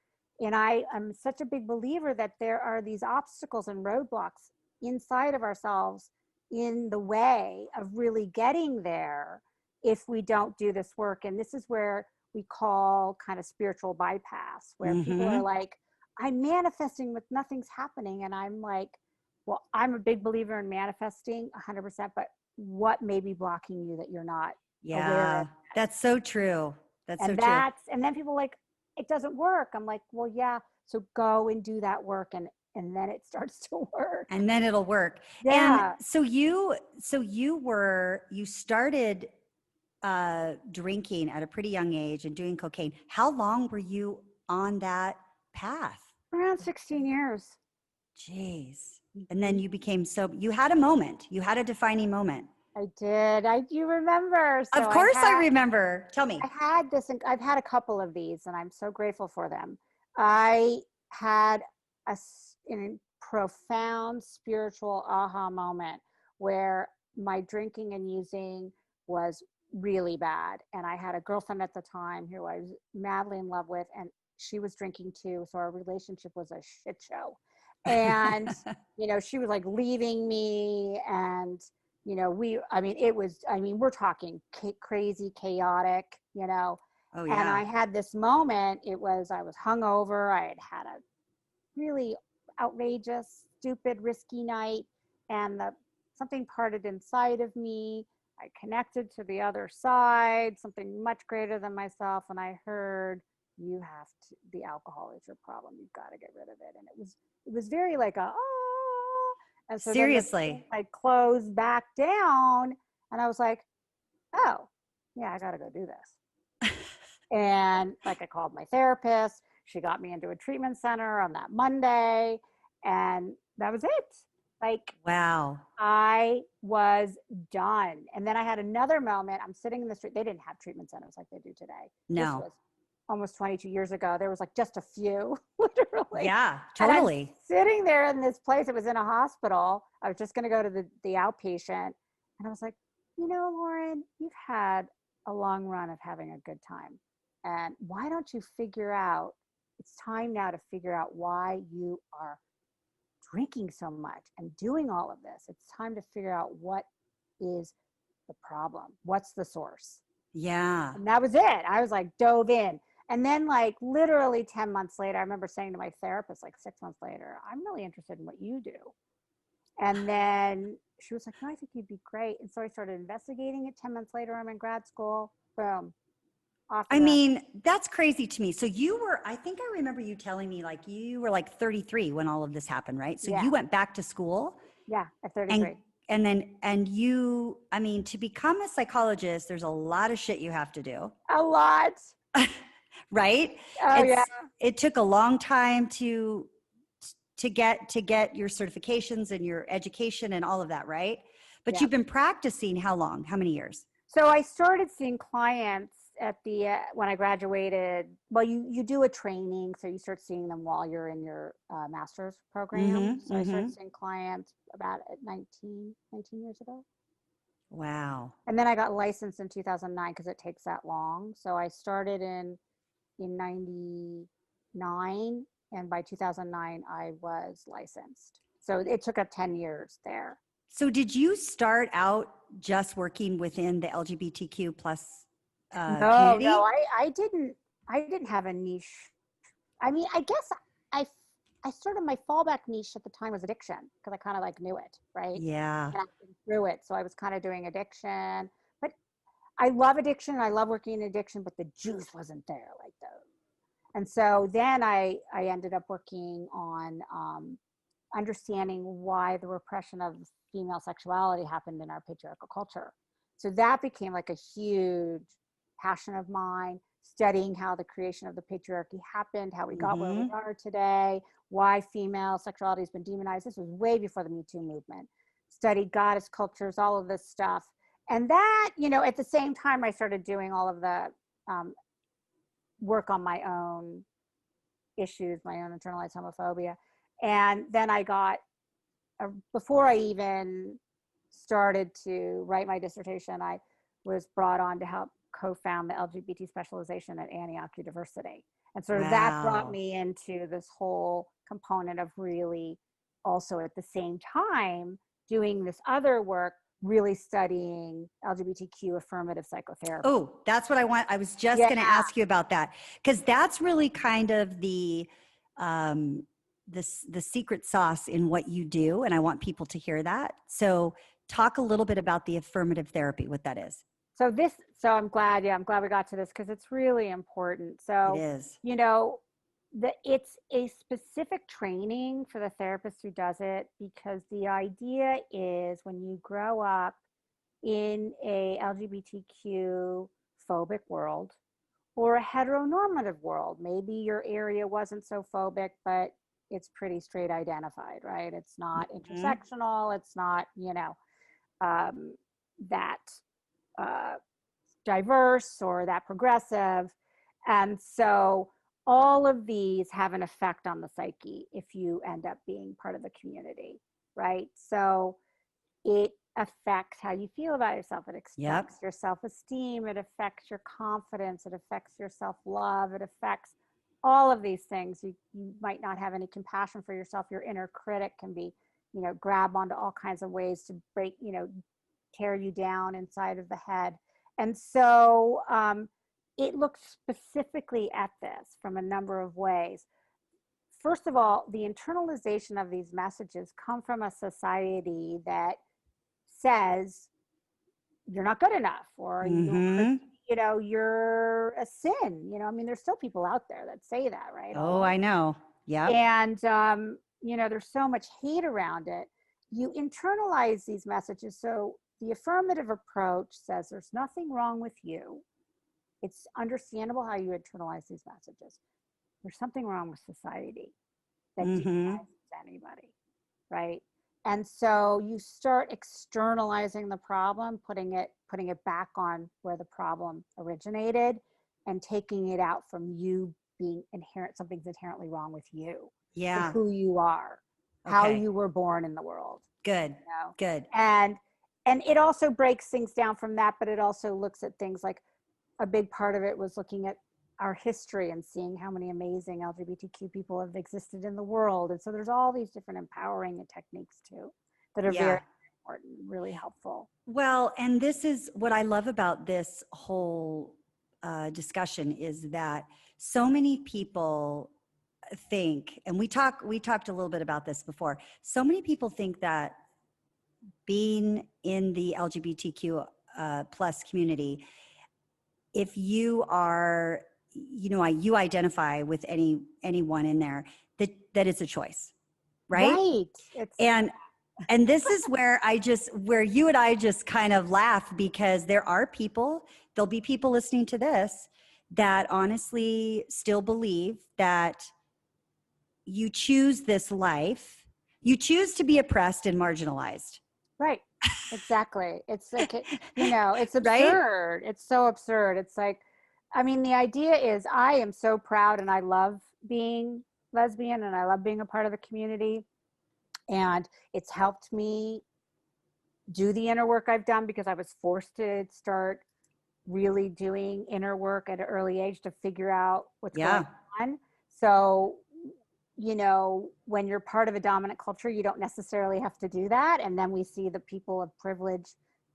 I am such a big believer that there are these obstacles and roadblocks inside of ourselves in the way of really getting there if we don't do this work. And this is where we call kind of spiritual bypass, where people are Mm-hmm. like, I'm manifesting, but nothing's happening. And I'm like, well, I'm a big believer in manifesting 100%, but what may be blocking you that you're not aware of? Yeah. That's so true. That's so And true. and then people are like, it doesn't work. I'm like, well, yeah, so go and do that work, and then it starts to work. And then it'll work. And Yeah. you started drinking at a pretty young age and doing cocaine. How long were you on that path? Around 16 years. Jeez. And then Mhm. you had a moment, you had a defining moment. I did. I do remember. So Of course I remember. Tell me. I've had a couple of these, and I'm so grateful for them. I had a profound spiritual aha moment where my drinking and using was really bad. And I had a girlfriend at the time who I was madly in love with, and she was drinking too. So our relationship was a shit show. And, she was like leaving me, and we're talking crazy, chaotic, Oh and yeah. I had this moment. I was hungover. I had had a really outrageous, stupid, risky night, and something parted inside of me. I connected to the other side, something much greater than myself, and I heard, the alcohol is your problem. You've got to get rid of it. And it was very like and so then Seriously. I closed back down, and I was like, oh, yeah, I got to go do this. And like I called my therapist. She got me into a treatment center on that Monday, and that was it. Like, Wow. I was done. And then I had another moment. I'm sitting in the street. They didn't have treatment centers like they do today. This No. was almost 22 years ago. There was like just a few, literally. Yeah, And I'm totally. sitting there in this place. It was in a hospital. I was just going to go to the outpatient. And I was like, Lauren, you've had a long run of having a good time. And why don't you figure out, it's time now to figure out why you are drinking so much and doing all of this. It's time to figure out what is the problem. What's the source? Yeah. And that was it. I was like dove in. And then like literally 10 months later, I remember saying to my therapist, like 6 months later, I'm really interested in what you do. And then she was like, no, I think you'd be great. And so I started investigating it. 10 months later, I'm in grad school. Boom. Off I and running. mean, that's crazy to me. So I think I remember you telling me like you were like 33 when all of this happened, right? So Yeah. you went back to school Yeah. At and 33. I mean, to become a psychologist, there's a lot of shit you have to do, A lot. right? Oh, yeah. It took a long time to get your certifications and your education and all of that, right? But Yeah. you've been practicing how long? How many years? So I started seeing clients at the when I graduated. Well, you do a training, so you start seeing them while you're in your master's program. Mm-hmm. So I Mm-hmm. started seeing clients about at 19 years ago. Wow. And then I got licensed in 2009 because it takes that long. So I started in 99, and by 2009 I was licensed. So it took up 10 years there. So did you start out just working within the LGBTQ plus No, community? I didn't have a niche. I mean, I guess I I sort of, my fallback niche at the time was addiction because I kind of like knew it, right? Yeah. And I've been through it. So I was kind of doing addiction. But I love addiction. I love working in addiction, but the juice wasn't there like those. And so then I ended up working on understanding why the repression of female sexuality happened in our patriarchal culture. So that became like a huge passion of mine, studying how the creation of the patriarchy happened, how we got where we Mm-hmm. are today, why female sexuality has been demonized. This was way before the Me Too movement. Studied goddess cultures, all of this stuff. And that, at the same time, I started doing all of the um, work on my own issues, my own internalized homophobia. And then I got, before I even started to write my dissertation, I was brought on to help co-found the LGBT specialization at Antioch University. And sort of that brought Wow. me into this whole component of really also at the same time doing this other work, really studying LGBTQ affirmative psychotherapy. Oh, that's what I want. I was just Yeah, going to ask you about that because that's really kind of um, the secret sauce in what you do, and I want people to hear that. So, talk a little bit about the affirmative therapy, what that is. so I'm glad, yeah, I'm glad we got to this because it's really important. It So, is. you know, it's a specific training for the therapist who does it, because the idea is when you grow up in a LGBTQ phobic world or a heteronormative world, maybe your area wasn't so phobic, but it's pretty straight identified, right? It's not Hmm. intersectional, it's not, um, that uh, diverse or that progressive. And so all of these have an effect on the psyche if you end up being part of the community, right? So it affects how you feel about yourself. It Yep. affects your self-esteem. It affects your confidence. It affects your self-love. It affects all of these things. You might not have any compassion for yourself. Your inner critic can be, grab onto all kinds of ways to break, tear you down inside of the head. And so it looks specifically at this from a number of ways. First of all, the internalization of these messages come from a society that says you're not good enough, or Hmm. you're a sin. I mean, there's still people out there that say that, right? All Oh, over. I know. Yep. And there's so much hate around it. You internalize these messages. So the affirmative approach says there's nothing wrong with you. It's understandable how you internalize these messages. There's something wrong with society that Hmm. demonizes anybody, right? And so you start externalizing the problem, putting it back on where the problem originated, and taking it out from you being inherent, something's inherently wrong with you and Yeah. who you are, how Okay. you were born in the world, Good. you know? Good. And it also breaks things down from that, but it also looks at things like, a big part of it was looking at our history and seeing how many amazing LGBTQ people have existed in the world. And so there's all these different empowering techniques too that are very Yeah. important, really helpful. Well, and this is what I love about this whole discussion is that so many people think, and we talked a little bit about this before. So many people think that being in the LGBTQ plus community, if you are, you identify with anyone in there, that it's a choice, right? Right. It's And this is where where you and I just kind of laugh, because there'll be people listening to this that honestly still believe that you choose this life, you choose to be oppressed and marginalized, right. Exactly. It's like, it's right? absurd. It's so absurd. It's like, I mean, the idea is I am so proud and I love being lesbian and I love being a part of the community. And it's helped me do the inner work I've done because I was forced to start really doing inner work at an early age to figure out what's going Yeah. on. So, when you're part of a dominant culture, you don't necessarily have to do that. And then we see the people of privilege,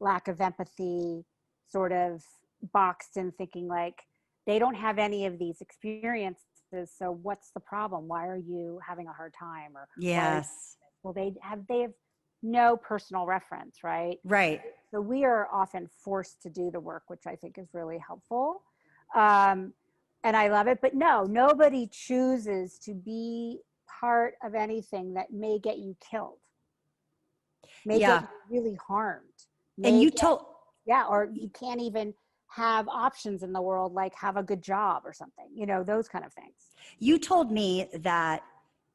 lack of empathy, sort of boxed in thinking like they don't have any of these experiences. So what's the problem? Why are you having a hard time? Or why are you, Yes. well, they have no personal reference, right? Right. So we are often forced to do the work, which I think is really helpful. Um, and I love it. But no, nobody chooses to be part of anything that may get you killed, may get Yeah. you really harmed, And may you get, told, yeah, or you can't even have options in the world like have a good job or something, those kind of things. you told me that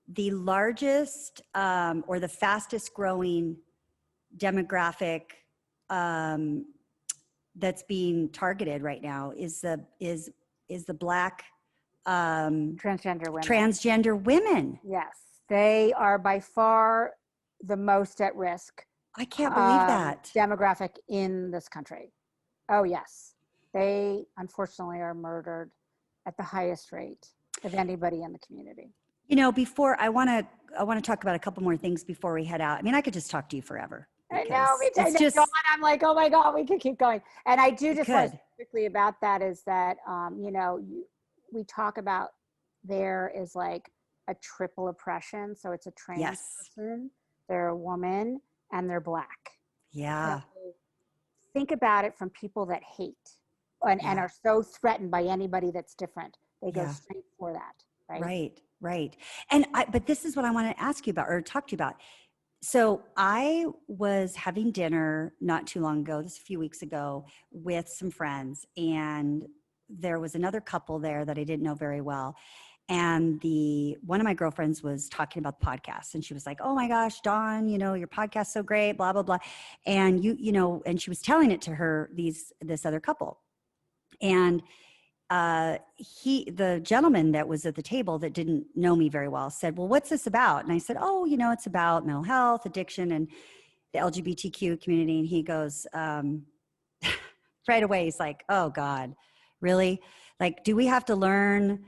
the largest or the fastest growing demographic um, that's being targeted right now is the Black Transgender women. transgender women. Yes, they are by far the most at risk I can't believe that. demographic in this country. Oh, yes. They unfortunately are murdered at the highest rate of anybody in the community. Before I want to talk about a couple more things before we head out. I mean, I could just talk to you forever I know, because I it's know, Dawn, just I'm like, oh my God, we could keep going. And I do we just want to could. say quickly about that is that, we talk about there is like a triple oppression. So it's a trans Yes. person, they're a woman, and they're Black. So Yeah. think about it from people that hate and Yeah. are so threatened by anybody that's different. They go Yeah. straight for that, right? Right. Right. But this is what I want to ask you about or talk to you about. So I was having dinner not too long ago, this a few weeks ago, with some friends, and there was another couple there that I didn't know very well. And the one of my girlfriends was talking about the podcast, and she was like, "Oh my gosh, Dawn, your podcast's so great, blah blah blah," and and she was telling it to her this other couple, and the gentleman that was at the table that didn't know me very well said, "Well, what's this about?" And I said, "Oh, it's about mental health, addiction, and the LGBTQ community." And he goes, right away, he's like, "Oh God, really? Like, do we have to learn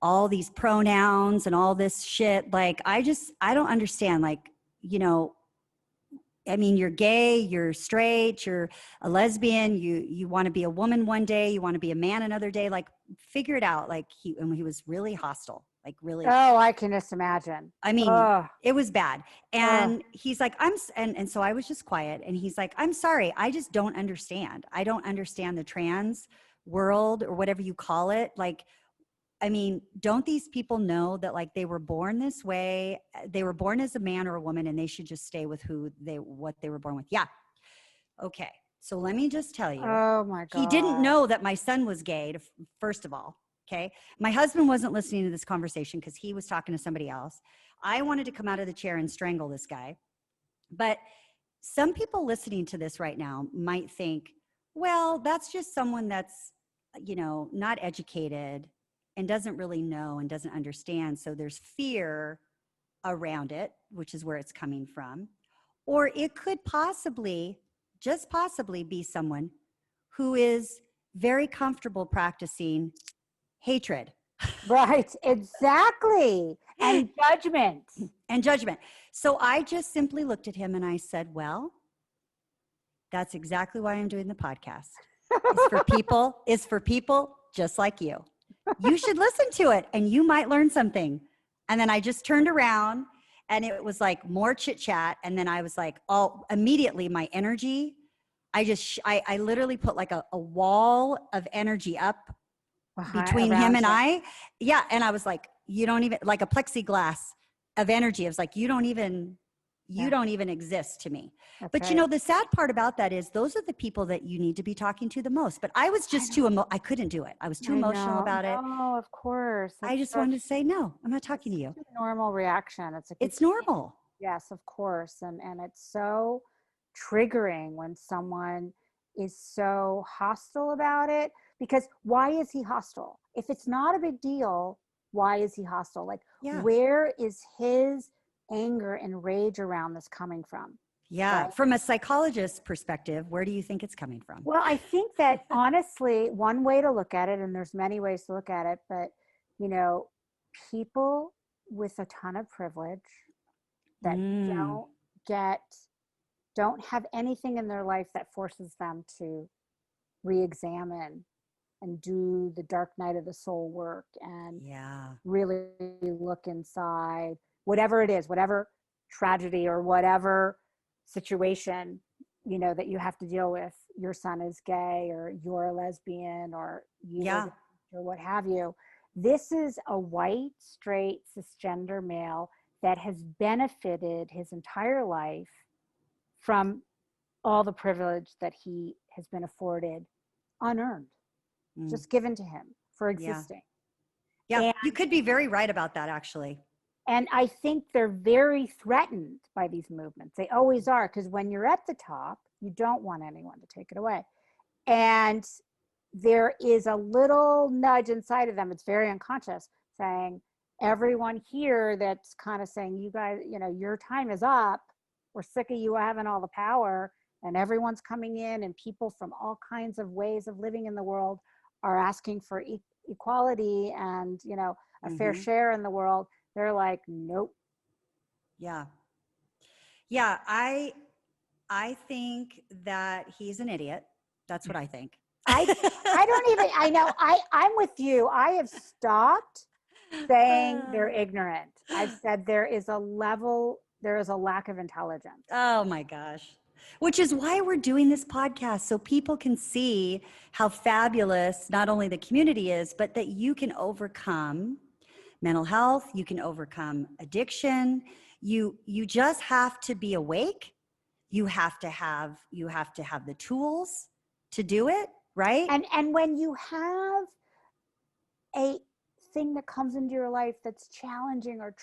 all these pronouns and all this shit? Like, I don't understand. Like, you know, I mean, you're gay, you're straight, you're a lesbian, you want to be a woman one day, you want to be a man another day, like figure it out." Like and he was really hostile, like really, Oh, I can just imagine. I mean, Oh, it was bad. oh, And he's like, and so I was just quiet, and he's like, "I'm sorry, I just don't understand. I don't understand the trans world or whatever you call it. Like, I mean, don't these people know that like they were born this way? They were born as a man or a woman, and they should just stay with what they were born with." Yeah. Okay. So let me just tell you, oh my he didn't God. know that my son was gay, first of all. Okay. My husband wasn't listening to this conversation because he was talking to somebody else. I wanted to come out of the chair and strangle this guy. But some people listening to this right now might think, well, that's just someone that's, not educated and doesn't really know and doesn't understand. So there's fear around it, which is where it's coming from. Or it could possibly, just possibly, be someone who is very comfortable practicing hatred Right, exactly. And judgment. and judgment. So I just simply looked at him and I said, "Well, that's exactly why I'm doing the podcast. It's for people just like you. You should listen to it and you might learn something." And then I just turned around and it was like more chit chat. And then I was like, oh, immediately my energy, I literally put like a wall of energy up between him Around and him. I. Yeah. And I was like, you don't even, like a plexiglass of energy. It was like, you Yeah, don't even exist to me. that's But right. the sad part about that is those are the people that you need to be talking to the most. But I was I just know. I couldn't do it. I was too I emotional know. about it. No, of course. I just wanted to say, no, I'm not talking It's to you. such a normal reaction. It's normal. Yes, of course. And it's so triggering when someone is so hostile about it because why is he hostile? If it's not a big deal, why is he hostile? Like, Yeah. where is his anger and rage around this coming from? Yeah. right? From a psychologist's perspective, where do you think it's coming from? Well, I think that honestly, one way to look at it, and there's many ways to look at it, but you know, people with a ton of privilege that Mm, don't get, don't have anything in their life that forces them to re-examine and do the dark night of the soul work and yeah. really look inside, whatever it is, whatever tragedy or whatever situation, you know, that you have to deal with. Your son is gay, or you're a lesbian, or you were Yeah. the, or what have you. This is a white, straight, cisgender male that has benefited his entire life from all the privilege that he has been afforded unearned, Mm, just given to him for yeah. existing. Yeah. And You could be very right about that, actually. and I think they're very threatened by these movements. They always are, because when you're at the top, you don't want anyone to take it away. And there is a little nudge inside of them, it's very unconscious, saying, everyone here that's kind of saying, you guys, you know, your time is up. We're sick of you having all the power. And everyone's coming in, and people from all kinds of ways of living in the world are asking for equality and, you know, a fair Hmm. share in the world. They're like, nope. Yeah. Yeah. I think that he's an idiot. That's what I think. I I don't even, I know, I'm with you. I have stopped saying they're ignorant. I've said there is a level, there is a lack of intelligence. Oh my gosh. Which is why we're doing this podcast, so people can see how fabulous not only the community is, but that you can overcome mental health, you can overcome addiction. You just have to be awake. You have to have the tools to do it, right? And when you have a thing that comes into your life that's challenging or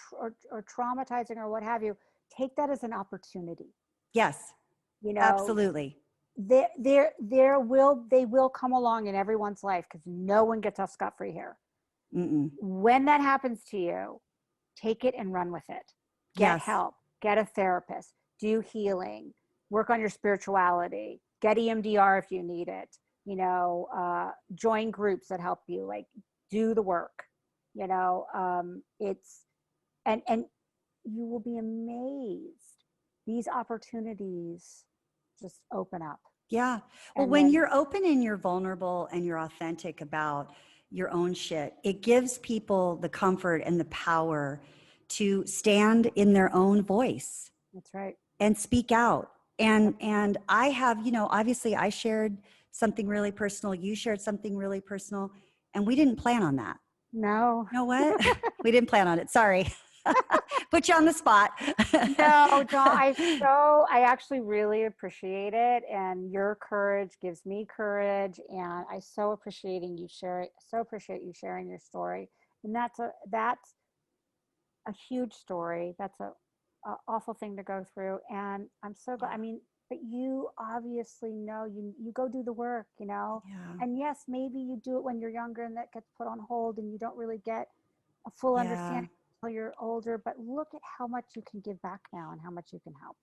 traumatizing or what have you, take that as an opportunity. Yes, You know, absolutely. there will, they will come along in everyone's life, because no one gets off scot-free here. Mm-mm. When that happens to you, take it and run with it. Get Yes. help, get a therapist, do healing, work on your spirituality, get EMDR if you need it, you know, join groups that help you, like, do the work, you know, it's, and you will be amazed. These opportunities just open up. Yeah. Well, And when then, you're open and you're vulnerable and you're authentic about your own shit, it gives people the comfort and the power to stand in their own voice that's right. and speak out. Yep. And I have, obviously I shared something really personal, you shared something really personal, and we didn't plan on that. No. You know what? We didn't plan on it. Sorry. Put you on the spot. No, John, I actually really appreciate it. And your courage gives me courage. And I so appreciate you sharing your story. And that's a huge story. That's a awful thing to go through. And I'm so glad. I Yeah. mean, but you obviously know, you go do the work, you know. Yeah. And yes, maybe you do it when you're younger and that gets put on hold and you don't really get a full Yeah. understanding until you're older. But look at how much you can give back now and how much you can help.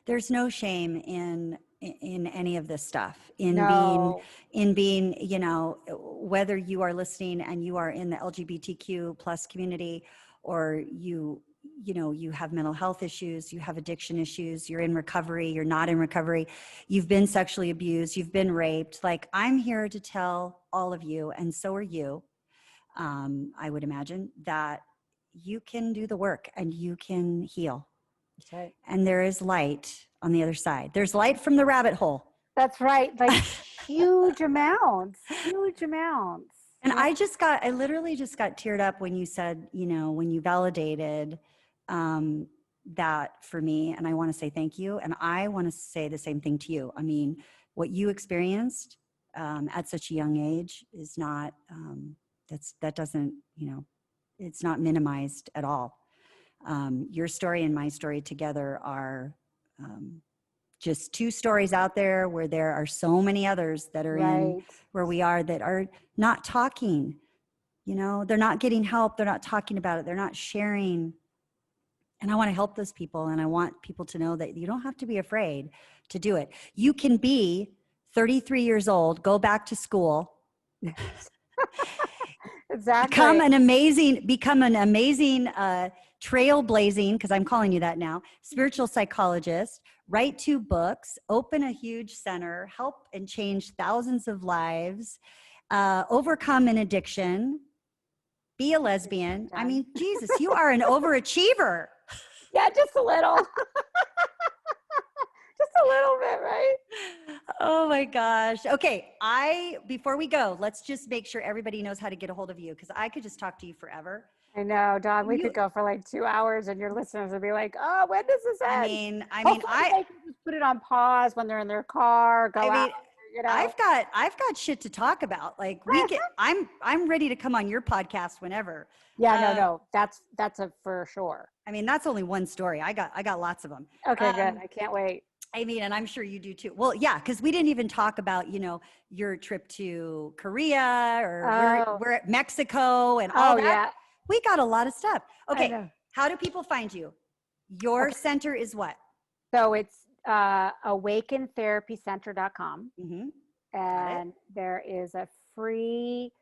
There's no shame in any of this stuff, No, in being, whether you are listening and you are in the LGBTQ plus community, or you have mental health issues, you have addiction issues, you're in recovery, you're not in recovery, you've been sexually abused, you've been raped. Like, I'm here to tell all of you, and so are you, I would imagine, that you can do the work and you can heal, that's right. and there is light on the other side. There's light from the rabbit hole. That's right. Like huge amounts, huge amounts. And Yeah. I literally just got teared up when you said, when you validated um, that for me. And I want to say thank you. And I want to say the same thing to you. I mean, what you experienced at such a young age is not, that doesn't, it's not minimized at all. Your story and my story together are um, just two stories out there, where there are so many others that are in Right. where we are, that are not talking. They're not getting help, they're not talking about it, they're not sharing. And I want to help those people. And I want people to know that you don't have to be afraid to do it. You can be 33 years old, go back to school, Exactly. become an amazing trailblazing, because I'm calling you that now, spiritual psychologist, write 2 books, open a huge center, help and change thousands of lives, overcome an addiction, be a lesbian. I mean, Jesus, you are an overachiever. Yeah, just a little. Just a little bit, right? Oh my gosh. Okay. Before we go, let's just make sure everybody knows how to get a hold of you, because I could just talk to you forever. I know, Dawn, we You, could go for like 2 hours and your listeners would be like, oh, when does this I end? mean, Hopefully they can just put it on pause when they're in their car, go I out, mean, you know. I've got shit to talk about. Like I'm ready to come on your podcast whenever. Yeah, no, that's a for sure. I mean, that's only one story. I got lots of them. Okay, good. I can't wait. I mean, and I'm sure you do too. Well, yeah, because we didn't even talk about, your trip to Korea or we're at Mexico and all that. Yeah. We got a lot of stuff. I Okay. know. How do people find you? Your center is what? So it's awakentherapycenter.com. Mm-hmm. And there is a free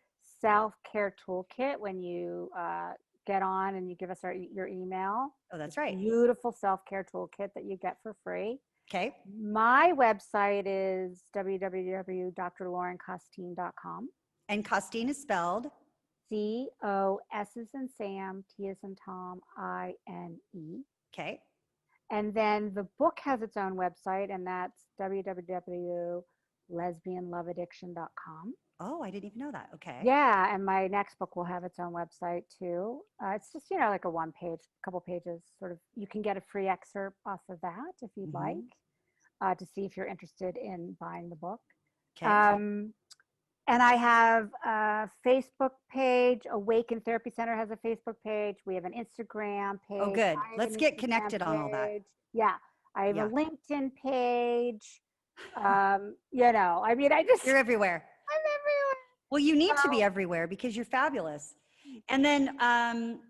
self-care toolkit when you get on and you give us your email. Oh, that's right. Beautiful self-care toolkit that you get for free. Okay. My website is www.drlaurencostine.com. And Costine is spelled? C-O-S as in Sam, T as in Tom, I-N-E. Okay. And then the book has its own website, and that's www.lesbianloveaddiction.com. Oh, I didn't even know that. Okay. Yeah, and my next book will have its own website too. It's just, like a couple pages, sort of, you can get a free excerpt off of that if you'd like, to see if you're interested in buying the book. Okay. And I have a Facebook page. Awaken Therapy Center has a Facebook page. We have an Instagram page. Oh, good. Let's get connected on all that. Yeah. I have a LinkedIn page. I mean, You're everywhere. I'm everywhere. Well, you need to be everywhere because you're fabulous. And then and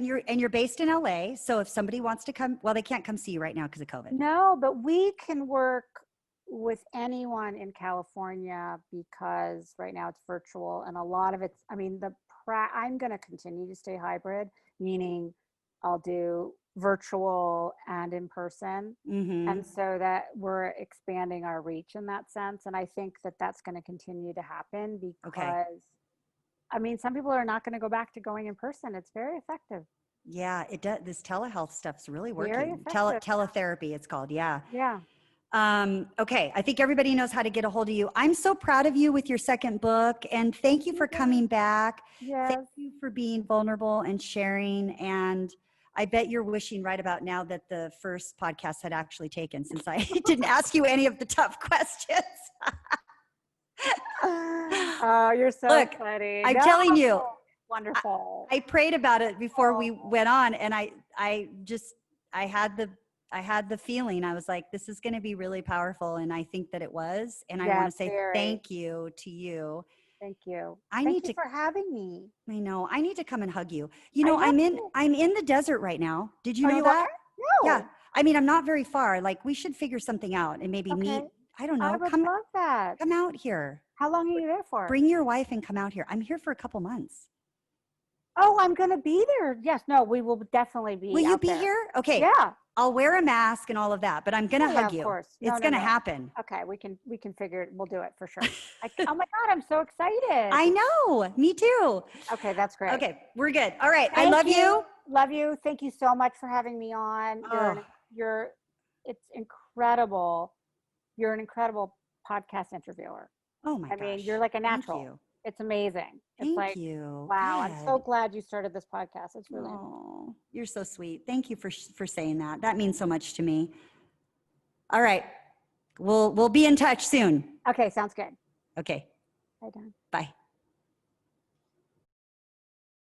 you're based in LA. So if somebody wants to come, well, they can't come see you right now because of COVID. No, but we can work with anyone in California because right now it's virtual, and a lot of it's, I mean, I'm going to continue to stay hybrid, meaning I'll do virtual and in person. Mm-hmm. And so that we're expanding our reach in that sense. And I think that that's going to continue to happen because, I mean, some people are not going to go back to going in person. It's very effective. Yeah, it does. This telehealth stuff's really working. Very effective. Teletherapy, it's called. Yeah. Yeah. Okay. I think everybody knows how to get a hold of you. I'm so proud of you with your second book, and thank you for coming back. Yes. Thank you for being vulnerable and sharing. And I bet you're wishing right about now that the first podcast had actually taken, since I didn't ask you any of the tough questions. Oh, you're so funny. I'm telling you. Wonderful. I prayed about it before we went on, and I had the feeling. I was like, this is going to be really powerful. And I think that it was. And I want to say thank you to you. Thank you. Thank you for having me. I know. I need to come and hug you. I'm in the desert right now. Did you know that? No. Yeah. I mean, I'm not very far. Like, we should figure something out and maybe meet. I don't know. I would love that. Come out here. How long are you there for? Bring your wife and come out here. I'm here for a couple months. Oh, I'm going to be there. Yes. No, we will definitely be. Will you be here? Okay. Yeah. I'll wear a mask and all of that, but I'm going to hug you. Of course. It's going to happen. Okay. We can figure it. We'll do it for sure. Oh my God. I'm so excited. I know. Me too. Okay. That's great. Okay. We're good. All right. I love you. Love you. Thank you so much for having me on. It's incredible. You're an incredible podcast interviewer. Oh my gosh. I mean, you're like a natural. Thank you. It's amazing. Thank you. Wow. Good. I'm so glad you started this podcast. It's really. Oh, you're so sweet. Thank you for saying that. That means so much to me. All right. We'll be in touch soon. Okay. Sounds good. Okay. Bye, Dawn. Bye.